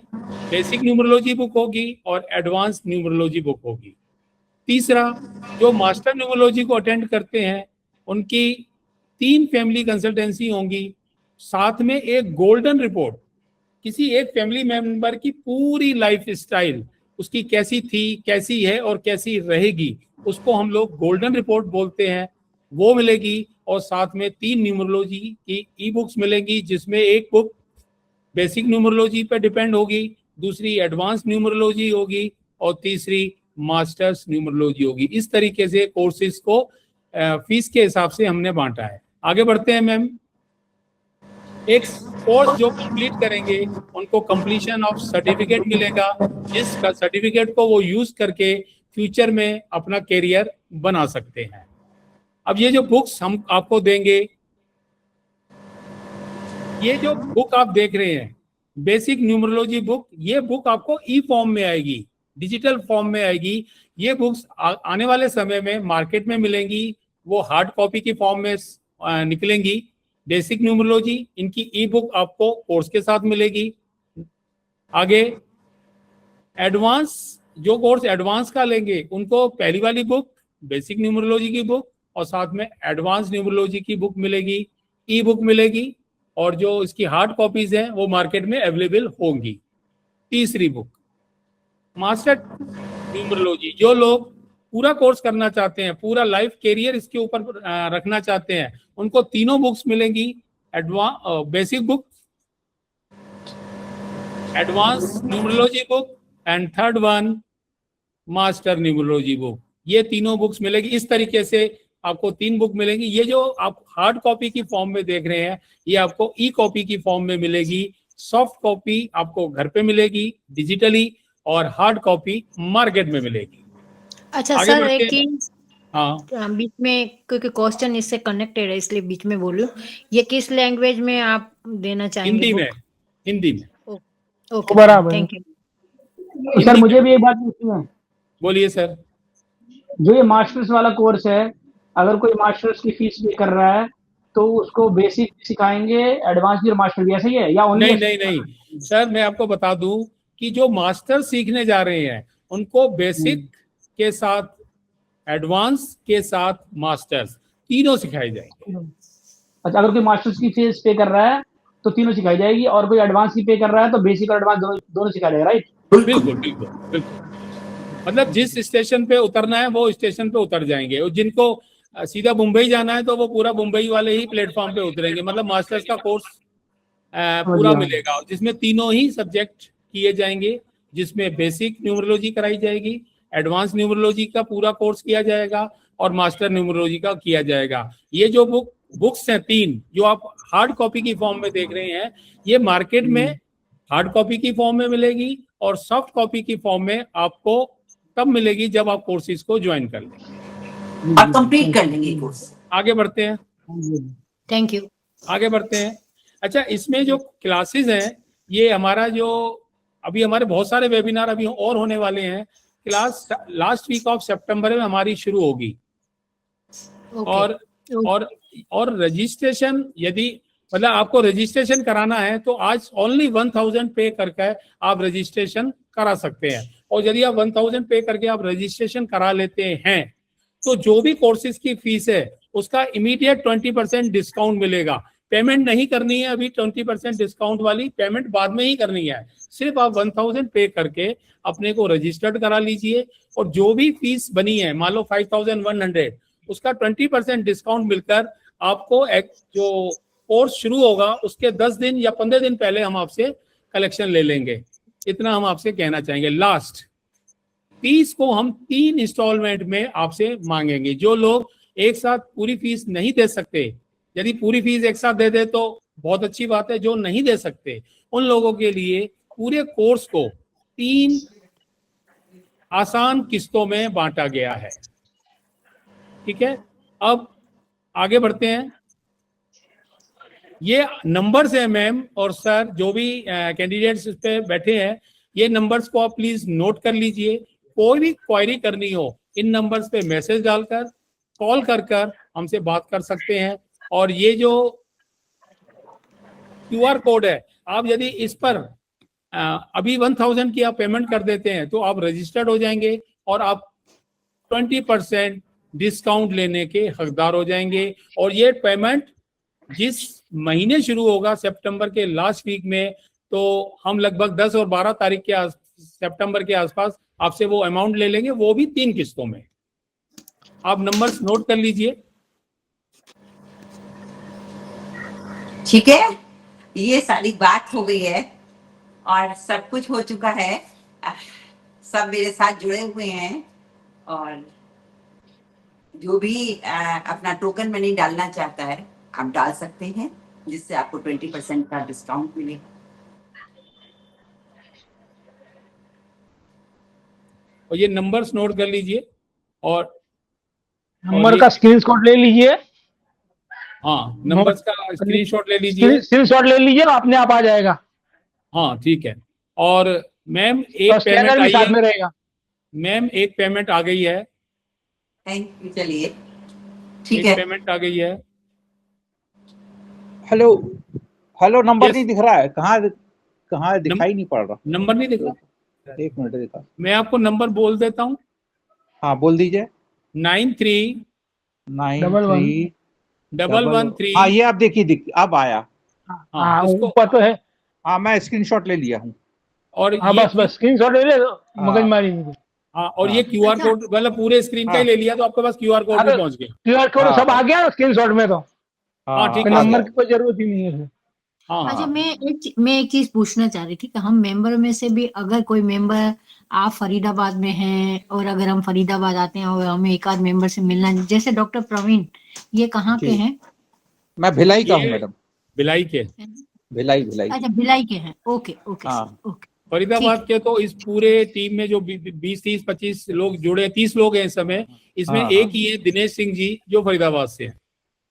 बेसिक न्यूमरोलॉजी बुक होगी और एडवांस न्यूमरोलॉजी बुक होगी। तीसरा, जो मास्टर न्यूमरोलॉजी को अटेंड करते हैं उनकी 3 फैमिली कंसल्टेंसी होंगी, साथ में एक गोल्डन रिपोर्ट, किसी एक फैमिली मेंबर की पूरी लाइफ स्टाइल उसकी कैसी थी, कैसी है और कैसी रहेगी, उसको हम लोग गोल्डन रिपोर्ट बोलते हैं, वो मिलेगी। और साथ में 3 न्यूमरोलॉजी की ई बुक्स मिलेंगी जिसमें एक बुक बेसिक न्यूमरोलॉजी पे डिपेंड होगी, दूसरी एडवांस न्यूमरोलॉजी होगी और तीसरी मास्टर्स न्यूमरोलॉजी होगी। इस तरीके से कोर्सेज को फीस के हिसाब से हमने बांटा है। आगे बढ़ते हैं मैम। एक कोर्स जो कंप्लीट करेंगे उनको कंप्लीशन ऑफ सर्टिफिकेट मिलेगा, जिस सर्टिफिकेट को वो यूज करके फ्यूचर में अपना कैरियर बना सकते हैं। अब ये जो बुक्स हम आपको देंगे, ये जो बुक आप देख रहे हैं बेसिक न्यूमरोलॉजी बुक, ये बुक आपको ई फॉर्म में आएगी, डिजिटल फॉर्म में आएगी। ये बुक्स आने वाले समय में मार्केट में मिलेंगी, वो हार्ड कॉपी की फॉर्म में निकलेंगी। बेसिक न्यूमरोलॉजी इनकी ई बुक आपको कोर्स के साथ मिलेगी। आगे एडवांस, जो कोर्स एडवांस का लेंगे उनको पहली वाली बुक बेसिक न्यूमरोलॉजी की बुक और साथ में एडवांस न्यूमरोलॉजी की बुक मिलेगी, ई बुक मिलेगी और जो इसकी हार्ड कॉपीज हैं वो मार्केट में अवेलेबल होंगी। तीसरी बुक मास्टर न्यूमरोलॉजी, जो लोग पूरा कोर्स करना चाहते हैं, पूरा लाइफ कैरियर इसके ऊपर रखना चाहते हैं, उनको तीनों बुक्स मिलेंगी, basic book, advance numerology book and third one master numerology book. ये तीनों बुक्स मिलेगी। इस तरीके से आपको 3 बुक मिलेंगी। ये जो आप हार्ड कॉपी की फॉर्म में देख रहे हैं ये आपको ई कॉपी की फॉर्म में मिलेगी। सॉफ्ट कॉपी आपको घर पे मिलेगी डिजिटली और हार्ड कॉपी मार्केट में मिलेगी। अच्छा सर, एक चीज हाँ बीच में, क्योंकि क्वेश्चन इससे कनेक्टेड है इसलिए बीच में बोलूं, ये किस लैंग्वेज में आप देना चाहेंगे? हिंदी में। हिंदी में। ओके, बराबर। Thank you. सर मुझे भी एक बात पूछनी है। बोलिए सर। जो ये मास्टर्स वाला कोर्स है, अगर कोई मास्टर्स की फीस पे कर रहा है तो उसको बेसिक सिखाएंगे, एडवांस भी और मास्टर भी, ऐसा ही है या ओनली? नहीं सर, मैं आपको बता दूं कि जो मास्टर सीखने जा रहे हैं उनको बेसिक के साथ एडवांस के साथ मास्टर्स तीनों सिखाए जाएंगे। अच्छा, अगर कोई मास्टर्स की फीस पे कर रहा है तो तीनों सिखाई जाएगी और कोई एडवांस की पे कर रहा है तो बेसिक और एडवांस दोनों सिखाया जाएगा, राइट? बिल्कुल बिल्कुल बिल्कुल। मतलब जिस स्टेशन पे उतरना है वो स्टेशन पे उतर जाएंगे और जिनको सीधा मुंबई जाना है तो वो पूरा मुंबई वाले ही प्लेटफॉर्म पे उतरेंगे। मतलब मास्टर्स का कोर्स पूरा मिलेगा जिसमें तीनों ही सब्जेक्ट किए जाएंगे, जिसमें बेसिक न्यूमरोलॉजी कराई जाएगी, एडवांस न्यूमरोलॉजी का पूरा कोर्स किया जाएगा और मास्टर न्यूमरोलॉजी का किया जाएगा। ये जो बुक्स हैं 3 जो आप हार्ड कॉपी की फॉर्म में देख रहे हैं, ये मार्केट में हार्ड कॉपी की फॉर्म में मिलेगी और सॉफ्ट कॉपी की फॉर्म में आपको तब मिलेगी जब आप कोर्सेज को ज्वाइन कर लेंगे और कंप्लीट कर लेंगे कोर्स। आगे बढ़ते हैं। Thank you. आगे बढ़ते हैं। अच्छा, इसमें जो क्लासेस हैं, ये हमारा जो अभी हमारे बहुत सारे वेबिनार अभी और होने वाले हैं। क्लास लास्ट वीक ऑफ सितंबर में हमारी शुरू होगी। और और रजिस्ट्रेशन, यदि मतलब आपको रजिस्ट्रेशन कराना है तो आज ओनली 1000 पे करके आप रजिस्ट्रेशन करा सकते हैं। और यदि आप 1000 पे करके आप रजिस्ट्रेशन करा लेते हैं तो जो भी कोर्सेज की फीस है उसका इमीडिएट 20% डिस्काउंट मिलेगा। पेमेंट नहीं करनी है अभी, 20% डिस्काउंट वाली पेमेंट बाद में ही करनी है। सिर्फ आप 1000 पे करके अपने को रजिस्टर्ड करा लीजिए और जो भी फीस बनी है, मान लो 5100, उसका 20% डिस्काउंट मिलकर आपको एक जो कोर्स शुरू होगा उसके 10 दिन या 15 दिन पहले हम आपसे कलेक्शन ले लेंगे। इतना हम आपसे कहना चाहेंगे। लास्ट फीस को हम 3 इंस्टॉलमेंट में आपसे मांगेंगे। जो लोग एक साथ पूरी फीस नहीं दे सकते, यदि पूरी फीस एक साथ दे दे तो बहुत अच्छी बात है। जो नहीं दे सकते उन लोगों के लिए पूरे कोर्स को 3 आसान किस्तों में बांटा गया है। ठीक है, अब आगे बढ़ते हैं। ये नंबर्स है मैम और सर, जो भी कैंडिडेट्स इस पे बैठे हैं, ये नंबर्स को आप प्लीज नोट कर लीजिए। कोई भी क्वेरी करनी हो इन नंबर्स पे मैसेज डालकर, कॉल कर हमसे बात कर सकते हैं। और ये जो QR कोड है, आप यदि इस पर अभी 1000 की आप पेमेंट कर देते हैं तो आप रजिस्टर्ड हो जाएंगे और आप 20% डिस्काउंट लेने के हकदार हो जाएंगे। और ये पेमेंट जिस महीने शुरू होगा सितंबर के लास्ट वीक में, तो हम लगभग 10 और 12 तारीख के सितंबर के आसपास आपसे वो अमाउंट ले लेंगे, वो भी 3 किस्तों में। आप नंबर्स नोट कर लीजिए। ठीक है, ये सारी बात हो गई है और सब कुछ हो चुका है। सब मेरे साथ जुड़े हुए हैं और जो भी अपना टोकन मनी डालना चाहता है आप डाल सकते हैं, जिससे आपको 20% का डिस्काउंट मिलेगा। और ये नंबर्स नोट कर लीजिए और नंबर का स्क्रीनशॉट ले लीजिए। हाँ, नंबर्स का स्क्रीनशॉट ले लीजिए। स्क्रीनशॉट ले लीजिए, अपने आप आ जाएगा। हाँ ठीक है। और मैम एक पेमेंट आई साथ में है। रहेगा। मैम एक पेमेंट आ गई है। Thank you. चलिए ठीक एक है। पेमेंट आ गई है। Hello hello, number Yes. नहीं दिख रहा है। कहाँ दिखाई नहीं पड़ रहा। नंबर नहीं दिख रहा, 1 मिनट दिखा। मैं आपको नंबर बोल देता हूँ। हाँ बोल दीजिए। 939113। हाँ ये आप देखिए, अब आया। हाँ, इसको ऊपर तो है। हाँ मैं स्क्रीनशॉट ले लिया हूँ। और हाँ ये बस स्क्रीनशॉट ले ले, मगजमारी नहीं। हाँ, और ये QR कोड मतलब पूरे स्क्रीन का ही ले लिया तो आपके पास QR कोड भी पहुंच गया। QR कोड सब आ गया स्क्रीनशॉट में तो। हाँ ठीक है। नंबर की कोई जरूरत ही नहीं है। अच्छा, मैं एक चीज पूछना चाह रही थी कि हम मेंबर में से भी अगर कोई मेंबर, आप फरीदाबाद में हैं और अगर हम फरीदाबाद आते हैं और हमें एक आध मेंबर से मिलना, जैसे डॉक्टर प्रवीण, ये कहाँ के हैं? मैं भिलाई का हूँ मैडम। भिलाई के। भिलाई। अच्छा, भिलाई के हैं। Okay okay okay. फरीदाबाद के तो इस पूरे टीम में जो 20, 30, 25 लोग जुड़े, 30 लोग हैं इस समय, इसमें एक ही है दिनेश सिंह जी जो फरीदाबाद से हैं।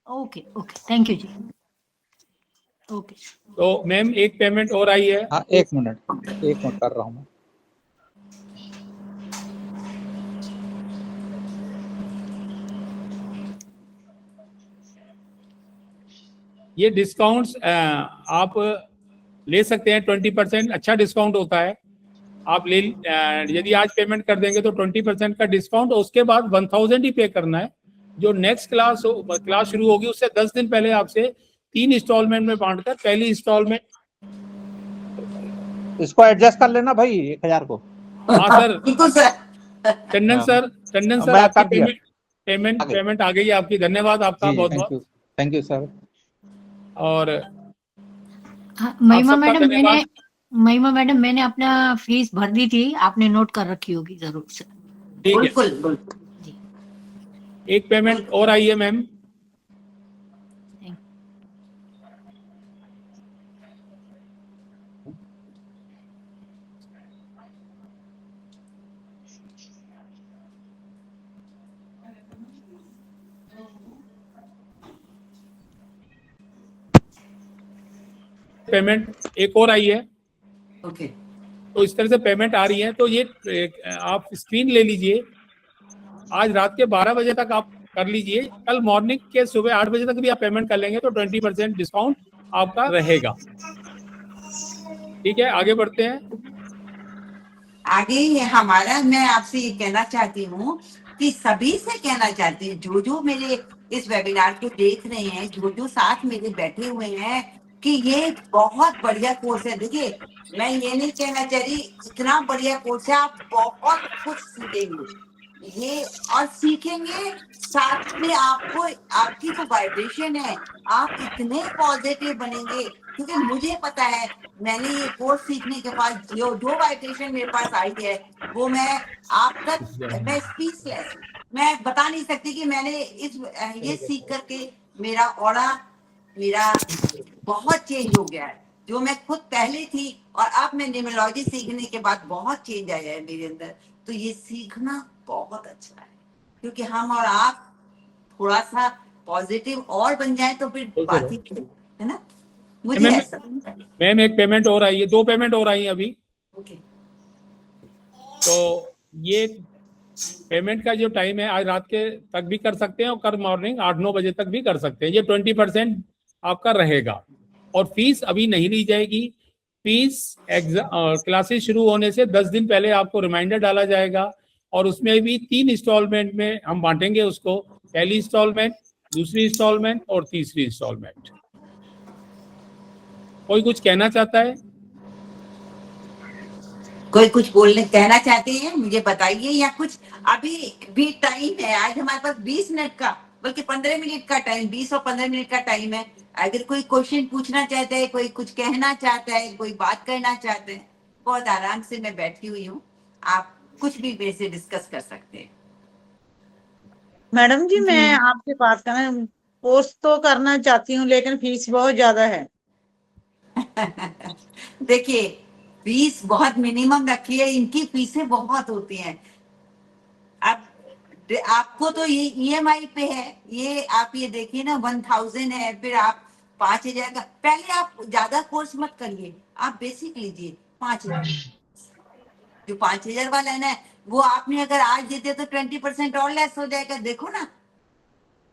Okay okay, thank you ji. Okay. तो मैम एक पेमेंट और आई है। हाँ 1 मिनट कर रहा हूँ मैं। ये डिस्काउंट्स आप ले सकते हैं। 20% अच्छा डिस्काउंट होता है। आप ले यदि आज पेमेंट कर देंगे तो 20% का डिस्काउंट, और उसके बाद 1000 ही पे करना है। जो नेक्स्ट क्लास शुरू होगी उससे 10 दिन पहले आपसे 3 इंस्टॉलमेंट में बांटकर, पहली इंस्टॉलमेंट इसको एडजस्ट कर लेना भाई 1000 को। हाँ सर। टंडन सर आपकी पेमेंट आ गई है आपकी। धन्यवाद आपका बहुत बहुत। Thank you sir. और महिमा मैडम मैंने अपना फीस भर दी थी, आपने नोट कर रखी होगी जरूर से। बिल्कुल। एक पेमेंट और आई है मैम। पेमेंट एक और आई है। ओके तो इस तरह से पेमेंट आ रही है। तो ये आप स्क्रीन ले लीजिए, आज रात के 12 बजे तक आप कर लीजिए, कल मॉर्निंग के सुबह 8 बजे तक भी आप पेमेंट कर लेंगे तो 20% डिस्काउंट आपका रहेगा। ठीक है, आगे बढ़ते हैं। आगे हमारा, मैं आपसे ये कहना चाहती हूँ कि सभी से कहना चाहती हूँ, जो मेरे इस वेबिनार को देख रहे हैं, जो साथ मेरे बैठे हुए हैं, कि ये बहुत बढ़िया कोर्स है। देखिए, मैं ये नहीं कहना चाह रही इतना बढ़िया कोर्स है, आप बहुत कुछ सीखेंगे ये, और सीखेंगे साथ में आपको, आपकी जो वाइब्रेशन है, आप इतने पॉजिटिव बनेंगे। क्योंकि मुझे पता है, मैंने ये कोर्स सीखने के बाद जो वाइब्रेशन मेरे पास आई है, वो मैं आप तक, मैं स्पीचलेस, मैं बता नहीं सकती कि मैंने ये सीख करके मेरा ऑरा, मेरा बहुत चेंज हो गया है। जो मैं खुद पहले थी और अब मैं न्यूमरोलॉजी सीखने के बाद बहुत चेंज आया है मेरे अंदर। तो ये सीखना बहुत अच्छा है, क्योंकि हम और आप थोड़ा सा पॉजिटिव और बन जाए तो फिर बात ही है ना। मुझे ऐसा लगता है। मैम एक पेमेंट और आई है, 2 पेमेंट और आई है अभी। ओके, तो ये पेमेंट का जो टाइम है, आज रात के तक भी कर सकते हैं और कल मॉर्निंग 8-9 बजे तक भी कर सकते हैं। ये 20% आपका रहेगा और फीस अभी नहीं ली जाएगी। फीस क्लासेस शुरू होने से 10 दिन पहले आपको रिमाइंडर डाला जाएगा और उसमें भी 3 इंस्टॉलमेंट में हम बांटेंगे उसको। पहली इंस्टॉलमेंट, दूसरी इंस्टॉलमेंट और तीसरी इंस्टॉलमेंट। कोई कुछ कहना चाहता है? कोई कुछ बोलने कहना चाहते हैं, मुझे बताइए, या कुछ अभी भी टाइम है। आज हमारे पास 20 मिनट का, बल्कि 15 मिनट का टाइम, 20 और 15 मिनट का टाइम है। अगर कोई क्वेश्चन पूछना चाहता है, कोई कुछ कहना चाहता है, कोई बात करना चाहते हैं, बहुत आराम से मैं बैठी हुई हूँ, आप कुछ भी मेरे से डिस्कस कर सकते हैं। मैडम जी, मैं आपसे बात करना, कोर्स तो करना चाहती हूँ लेकिन फीस बहुत ज्यादा है। देखिए, फीस बहुत मिनिमम रखी है, इनकी फीसें बहुत होती हैं। अब आपको तो ये EMI पे है, ये आप ये देखिए ना, 1000 है, फिर आप 5000 का। पहले आप ज्यादा कोर्स मत करिए, आप बेसिक लीजिए 5000। जो 5000 वाला है ना, वो आपने अगर आज देते तो 20% और लेस हो जाएगा। देखो ना,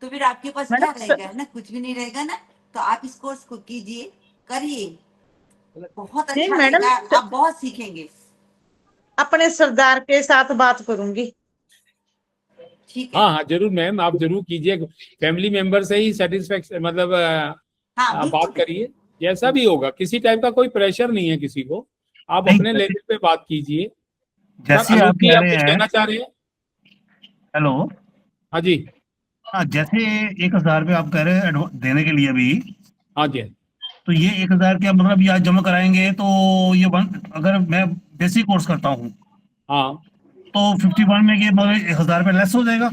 तो फिर आपके पास क्या रहेगा ना, कुछ भी नहीं रहेगा ना। तो आप इस कोर्स को कीजिए, करिए, बहुत अच्छा लगेगा, आप बहुत सीखेंगे। अपने सरदार के साथ बात करूंगी। ठीक है। हाँ, जरूर मैम, आप जरूर कीजिए। फैमिली मेंबर से ही सेटिस्फेक्शन, मतलब बात करिए, जैसा भी होगा। किसी टाइप का कोई प्रेशर नहीं है किसी को, आप अपने लेवल पे बात कीजिए। जैसे आप कह रहे हैं, कहना चाह रहे हैं? हेलो, हाँ जी। हाँ, जैसे 1000 रुपये आप कह रहे हैं देने के लिए अभी। हाँ जी। तो ये 1000 क्या मतलब, ये आज जमा कराएंगे तो ये अगर मैं बेसिक कोर्स करता हूँ, हाँ, तो 51 में ये मतलब 1000 रुपये लेस हो जाएगा।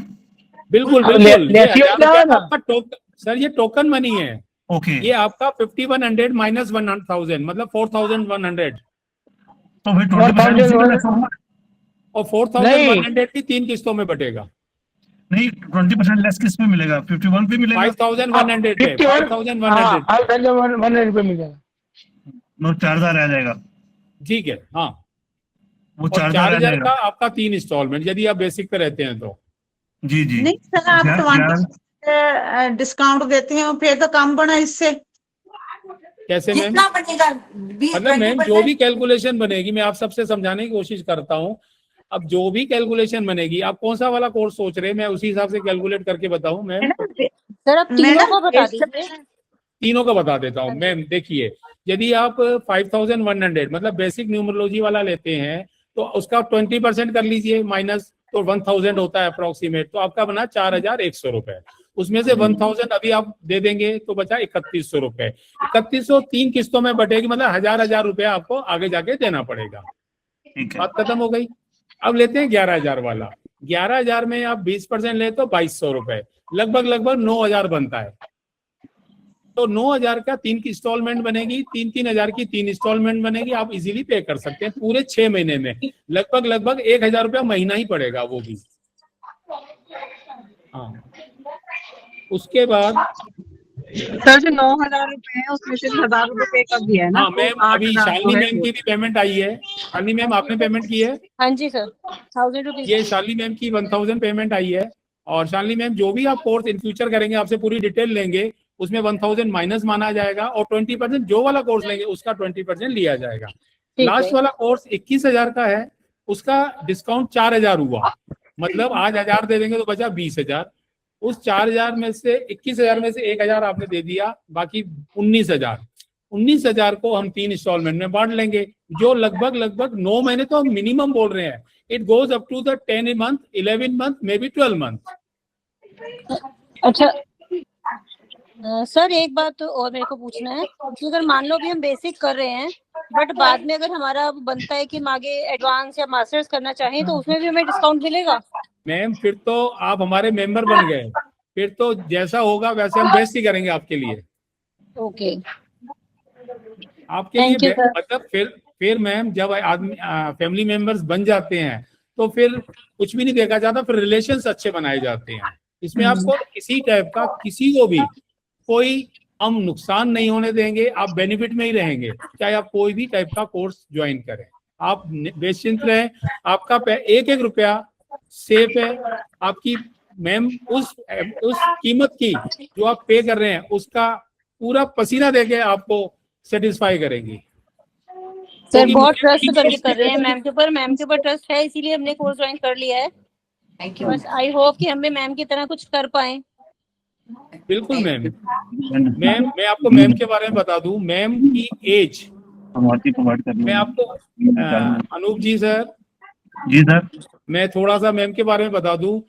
बिल्कुल बिल्कुल। सर ये टोकन मनी है। ओके, ये आपका 5100 माइनस 1000 मतलब 4100। तो फिर 20% और 4100 की 3 किस्तों में बटेगा। नहीं, 20% लेस किस पे मिलेगा? 51 पे मिलेगा। 5100 पे 5100 पे मिल जाएगा। 4000 आ जाएगा। ठीक है, हाँ। वो 4000 का आपका 3 इंस्टॉलमेंट, यदि आप बेसिक पे रहते हैं तो। जी जी। नहीं सर, आप 20% डिस्काउंट देते हैं, फिर तो कम बना इससे। कैसे मैम? कितना बनेगा? मतलब मैम, जो भी कैलकुलेशन बनेगी, मैं आप सबसे समझाने की कोशिश करता हूँ। अब जो भी कैलकुलेशन बनेगी, आप कौन सा वाला कोर्स सोच रहे हैं, मैं उसी हिसाब से कैलकुलेट करके बताऊं मैम। सर आप तीनों को बता दीजिए। तीनों का बता देता हूँ मैम। देखिए, यदि आप 5100 मतलब बेसिक न्यूमरोलॉजी वाला लेते हैं, तो उसका 20% कर लीजिए माइनस, तो 1000 होता है अप्रोक्सीमेट। तो आपका बना 4100 रुपए। उसमें से 1000 अभी आप दे देंगे तो बचा 3100 रुपए। 3100 3 किस्तों में बटेगी, मतलब 1000 रुपया आपको आगे जाके देना पड़ेगा। बात खत्म हो गई। अब लेते हैं 11000 वाला। 11000 में आप 20% ले तो 2200 रुपए, लगभग 9000 बनता है। तो 9000 का 3 की इंस्टॉलमेंट बनेगी, 3-3000 की 3 इंस्टॉलमेंट बनेगी। आप इजीली पे कर सकते हैं पूरे 6 महीने में। लगभग 1000 रुपया महीना ही पड़ेगा वो भी। हाँ, उसके बाद सर जो 9,000 रुपए है उसमें से 1,000 रुपए पे कर दिया है ना, हाँ तो मैम, अभी 8,000 शालिनी है। मैम की भी पेमेंट आई है। शालिनी मैम आपने पेमेंट की है? हाँ जी सर, 1000 रुपीज। ये शालिनी मैम की 1000 पेमेंट आई है। और शालिनी मैम जो भी आप कोर्स इन फ्यूचर करेंगे आपसे पूरी डिटेल लेंगे, उसमें 1000 माइनस माना जाएगा और 20% जो वाला कोर्स लेंगे उसका 20% लिया जाएगा। लास्ट वाला कोर्स 21,000 का है, उसका डिस्काउंट 4,000 हुआ, मतलब आज 1000 दे देंगे तो बचा 20,000। उस 4,000 में से 21,000 में से 1,000 आपने दे दिया, बाकी 19,000। 19,000 को हम 3 इंस्टॉलमेंट में बांट लेंगे, जो लगभग 9 महीने तो हम मिनिमम बोल रहे हैं। It goes up to the 10 month, 11 month, may be 12 month. अच्छा सर, एक बात और मेरे को पूछना है कि अगर मान लो भी हम बेसिक कर रहे हैं, बट बाद में अगर हमारा बनता है कि हम आगे एडवांस या मास्टर्स करना चाहें, तो उसमें भी हमें डिस्काउंट मिलेगा? मैम फिर तो आप हमारे मेंबर बन गए, फिर तो जैसा होगा वैसे हम बेस्ट ही करेंगे आपके लिए। ओके, आपके लिए मतलब फिर मैम जब आदमी फैमिली मेंबर्स बन जाते हैं तो फिर कुछ भी नहीं देखा जाता, फिर रिलेशंस अच्छे बनाए जाते हैं। इसमें आपको किसी टाइप का किसी को भी कोई हम नुकसान नहीं होने देंगे, आप बेनिफिट में ही रहेंगे, चाहे आप कोई भी टाइप का कोर्स ज्वाइन करें। आप बेचिंत रहें, आपका एक रुपया सेफ है। आपकी मैम उस कीमत की जो आप पे कर रहे हैं उसका पूरा पसीना देके आपको सेटिस्फाई करेंगी। सर बहुत ट्रस्ट करके कर रहे हैं मैम के ऊपर, मैम के ऊपर ट्रस्ट है, इसीलिए हमने कोर्स ज्वाइन कर लिया है। Thank you. बस आई होप कि हम भी मैम की तरह कुछ कर पाए। बिल्कुल मैम। मैम मैं आपको मैम के बारे में बता दूं, मैम की एज मैं आपको अनूप जी सर मैं थोड़ा सा मैम के बारे में बता दूं।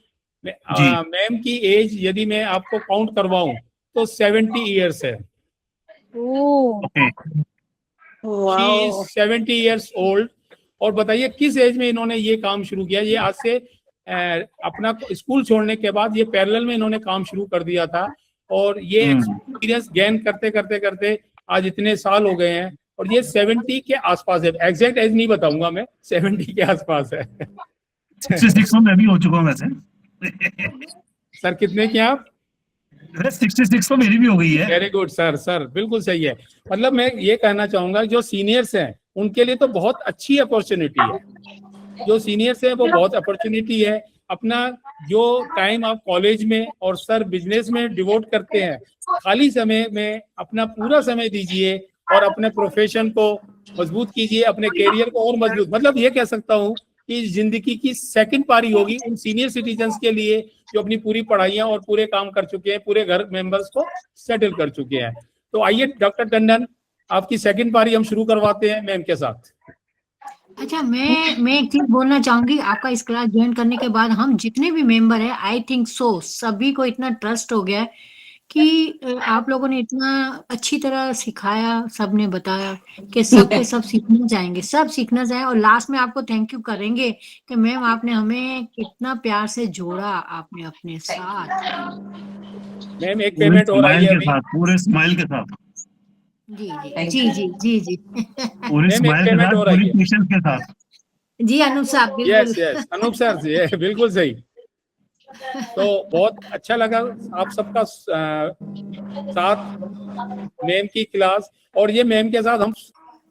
मैम की एज यदि मैं आपको काउंट करवाऊं तो 70 इयर्स है। She is 70 years old। और बताइए किस एज में इन्होंने ये काम शुरू किया। ये आज से अपना स्कूल छोड़ने के बाद ये पैरेलल में इन्होंने काम शुरू कर दिया था, और ये एक्सपीरियंस गेन करते करते करते आज इतने साल हो गए हैं, और ये 70 के आसपास है। एग्जैक्ट एज नहीं बताऊंगा मैं, 70 के आसपास है। 66 में मैं भी हो चुका हूँ वैसे। सर कितने के आप? 66 तो मेरी भी हो गई है। वेरी गुड सर बिल्कुल सही है। मतलब मैं ये कहना चाहूंगा जो सीनियर्स हैं उनके लिए तो बहुत अच्छी अपॉर्चुनिटी है। जो सीनियर्स हैं वो बहुत अपॉर्चुनिटी है। अपना जो टाइम आप कॉलेज में और सर बिजनेस में डिवोट करते हैं, खाली समय में अपना पूरा समय दीजिए और अपने प्रोफेशन को मजबूत कीजिए, अपने कैरियर को और मजबूत। मतलब ये कह सकता हूँ कि जिंदगी की सेकंड पारी होगी उन सीनियर सिटीजन्स के लिए जो अपनी पूरी पढ़ाइयाँ और पूरे काम कर चुके हैं, पूरे घर मेंबर्स को सेटल कर चुके हैं। तो आइए डॉक्टर टंडन, आपकी सेकंड पारी हम शुरू करवाते हैं मैम के साथ। अच्छा, मैं एक चीज बोलना चाहूंगी। आपका इस क्लास ज्वाइन करने के बाद हम जितने भी मेंबर हैं, आई थिंक सो सभी को इतना ट्रस्ट हो गया है कि आप लोगों ने इतना अच्छी तरह सिखाया, सबने बताया कि सब के सब सीखना चाहेंगे, सब सीखना चाहें। और लास्ट में आपको थैंक यू करेंगे कि मैम आपने हमें कितना प्यार से जोड़ा आपने अपने साथ। मैम एक पेमेंट हो रही है अभी पूरे स्माइल के साथ। जी जी जी जी जी पूरे स्माइल के साथ, पूरी पेशेंस के साथ। जी अनूप साहब बिल्कुल। यस अनूप सर जी बिल्कुल सही। तो बहुत अच्छा लगा आप सबका साथ मैम की क्लास, और ये मैम के साथ हम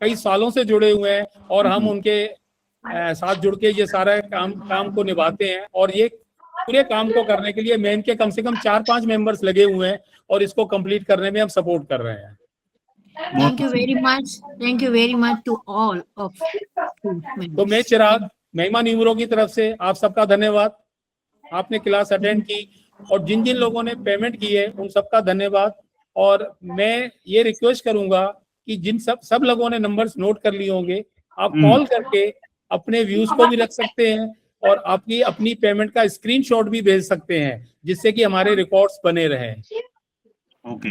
कई सालों से जुड़े हुए हैं और हम उनके साथ जुड़ के ये सारा काम को निभाते हैं। और ये पूरे काम को करने के लिए मैम के कम से कम 4-5 मेंबर्स लगे हुए हैं और इसको कंप्लीट करने में हम सपोर्ट कर रहे हैं। Thank you very much to all of. तो मैं चिराग, महिमा न्यूमरो की तरफ से आप सबका धन्यवाद। आपने क्लास अटेंड की और जिन जिन लोगों ने पेमेंट की है उन सबका धन्यवाद। और मैं ये रिक्वेस्ट करूंगा कि जिन सब लोगों ने नंबर्स नोट कर लिए होंगे, आप कॉल करके अपने व्यूज को भी रख सकते हैं और आपकी अपनी पेमेंट का स्क्रीनशॉट भी भेज सकते हैं, जिससे कि हमारे रिकॉर्ड्स बने रहें। ओके।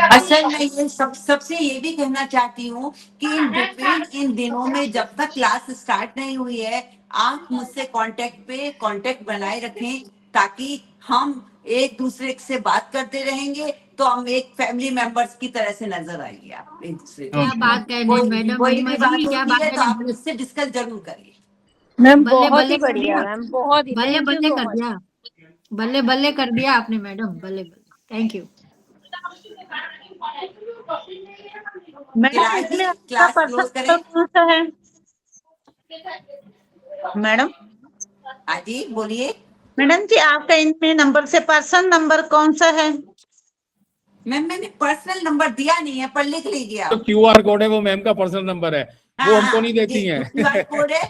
असल में ये सबसे ये भी कहना चाहती हूँ कि इन दिनों में जब तक क्लास स्टार्ट नहीं हुई है, आप मुझसे कांटेक्ट बनाए रखें, ताकि हम एक दूसरे से बात करते रहेंगे तो हम एक फैमिली मेंबर्स की तरह से नजर आएंगे। आप एक दूसरे क्या बात कह रही मैडम, कोई भी बात क्या होती बात है कह तो आप रही मुझसे डिस्कस जरूर करिए। मैम बल्ले बहुत बल्ले ही कर बढ़िया दिया, मैम, बहुत ही बल्ले thank you बल्ले so कर much। दिया, बल्ले बल्ले कर दिया आपने मैडम, बल्ले बल्ले। Thank you. मैडम इसमें आपका क्लास क्लोज पर्सन करें। कौन सा है मैडम? हाँ जी बोलिए। मैडम जी आपका इनमें नंबर से पर्सन नंबर कौन सा है? मैम मैंने पर्सनल नंबर दिया नहीं है, पर लिख लीजिए जो आप। QR कोड है वो मैम का पर्सनल नंबर है, वो हमको नहीं देती ये हैं। QR कोड है।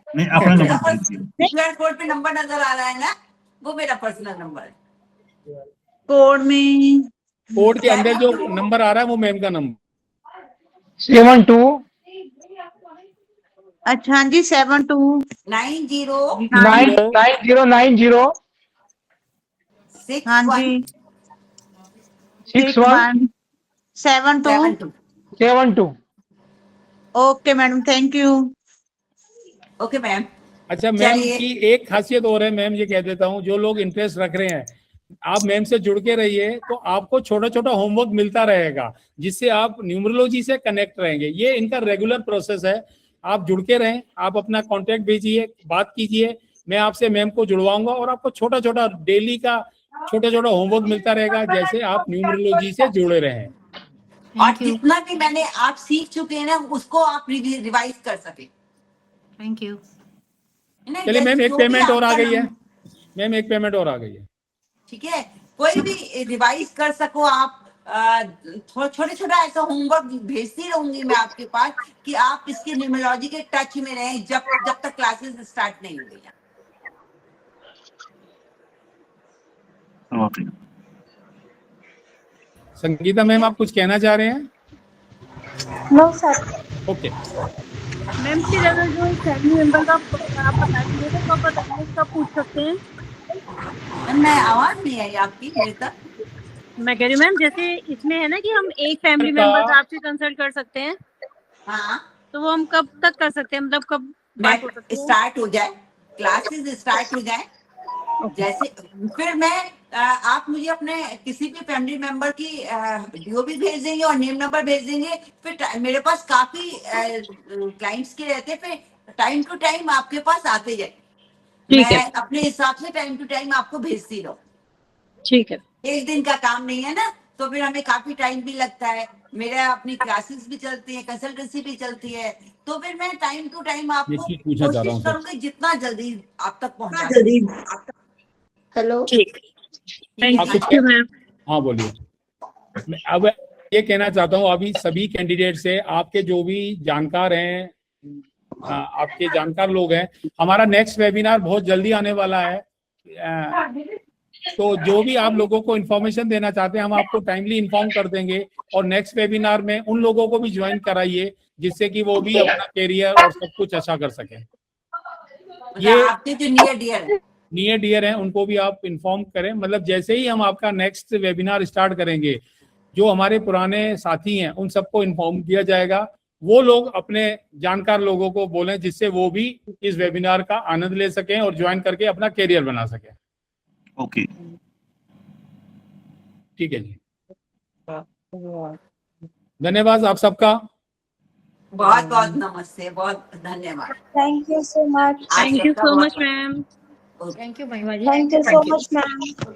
नहीं अपना नंबर दीजिए। QR कोड पे नंबर नजर आ रहा है ना, वो मेरा पर्सनल नंबर है। कोड में कोड के अंदर जो नंबर आ रहा है वो मैम का नंबर। 72 अच्छा हाँ जी 72 90 9090 हाँ जी 61 72 72। Okay madam thank you. Okay ma'am. अच्छा मैम चलिए। की एक खासियत और है, मैम ये कह देता हूँ, जो लोग इंटरेस्ट रख रहे हैं आप मैम से जुड़ के रहिए, तो आपको छोटा छोटा होमवर्क मिलता रहेगा जिससे आप न्यूमरोलॉजी से कनेक्ट रहेंगे। ये इनका रेगुलर प्रोसेस है, आप जुड़ के रहें, आप अपना कॉन्टेक्ट भेजिए, बात कीजिए, मैं आपसे मैम को जुड़वाऊंगा और आपको छोटा छोटा डेली का छोटा छोटा होमवर्क मिलता रहेगा, जैसे आप न्यूमरोलॉजी से जुड़े रहें। और जितना भी मैंने आप सीख चुके हैं ना, उसको आप रिवाइज कर सके। Thank you. चलिए मैम एक पेमेंट और आ गई है, मैम एक पेमेंट और आ गई है। ठीक है, कोई भी रिवाइज कर सको आप। छोटे छोटा ऐसा होमवर्क भेजती रहूंगी मैं आपके पास कि आप इसकी न्यूमरोलॉजी के टच में रहें जब तक क्लासेस स्टार्ट नहीं हुई हैं। ओके संगीता मैम आप कुछ कहना चाह रहे हैं? No sir. ओके मैम फिर अगर जो फैमिली मेंबर का आप बताएंगे तो कब बताएंगे, कब पूछ सकते हैं? मैं आवाज नहीं आई आपकी मेरे तक। मैं कह रही हूँ मैम, जैसे इसमें है ना कि हम एक फैमिली मेंबर से आपसे कंसल्ट कर सकते हैं, हाँ तो वो हम कब तक कर सकते हैं, मतलब कब बात हो सकती है? स्टार्ट हो जाए, क्लासेस स्टार्ट हो जाए जैसे, फिर मैं आप मुझे अपने किसी भी फैमिली मेंबर की वीडियो भी भेज देंगे और नेम नंबर भेज देंगे। फिर मेरे पास काफी क्लाइंट्स के रहते हैं, फिर टाइम टू टाइम आपके पास आते जाए, मैं अपने हिसाब से टाइम टू टाइम आपको भेजती रहूं। ठीक है। एक दिन का काम नहीं है ना, तो फिर हमें काफी टाइम भी लगता है। मेरा अपनी क्लासेस भी चलती है, कंसल्टेंसी भी चलती है, तो फिर मैं टाइम टू टाइम आपको चीज पूछना चाह रहा कोशिश हूँ करूंगी जितना जल्दी आप तक पहुंचा। हेलो। ठीक, थैंक यू मैम। हाँ बोलिए। मैं अब ये कहना चाहता हूँ अभी सभी कैंडिडेट से, आपके जो भी जानकार हैं, आपके जानकार लोग हैं, हमारा नेक्स्ट वेबिनार बहुत जल्दी आने वाला है, तो जो भी आप लोगों को इन्फॉर्मेशन देना चाहते हैं हम आपको टाइमली इन्फॉर्म कर देंगे, और नेक्स्ट वेबिनार में उन लोगों को भी ज्वाइन कराइए जिससे कि वो भी अपना कैरियर और सब कुछ अच्छा कर सकें। ये आपके जो नियर डियर हैं उनको भी आप इन्फॉर्म करें, मतलब जैसे ही हम आपका नेक्स्ट वेबिनार स्टार्ट करेंगे, जो हमारे पुराने साथी हैं उन सबको इन्फॉर्म किया जाएगा, वो लोग अपने जानकार लोगों को बोलें जिससे वो भी इस वेबिनार का आनंद ले सकें और ज्वाइन करके अपना कैरियर बना सकें। ओके ठीक है जी, धन्यवाद आप सबका। बहुत बहुत नमस्ते, बहुत धन्यवाद। Thank you so much. Thank you so much ma'am. Thank you Mahima ji. Thank you so much ma'am.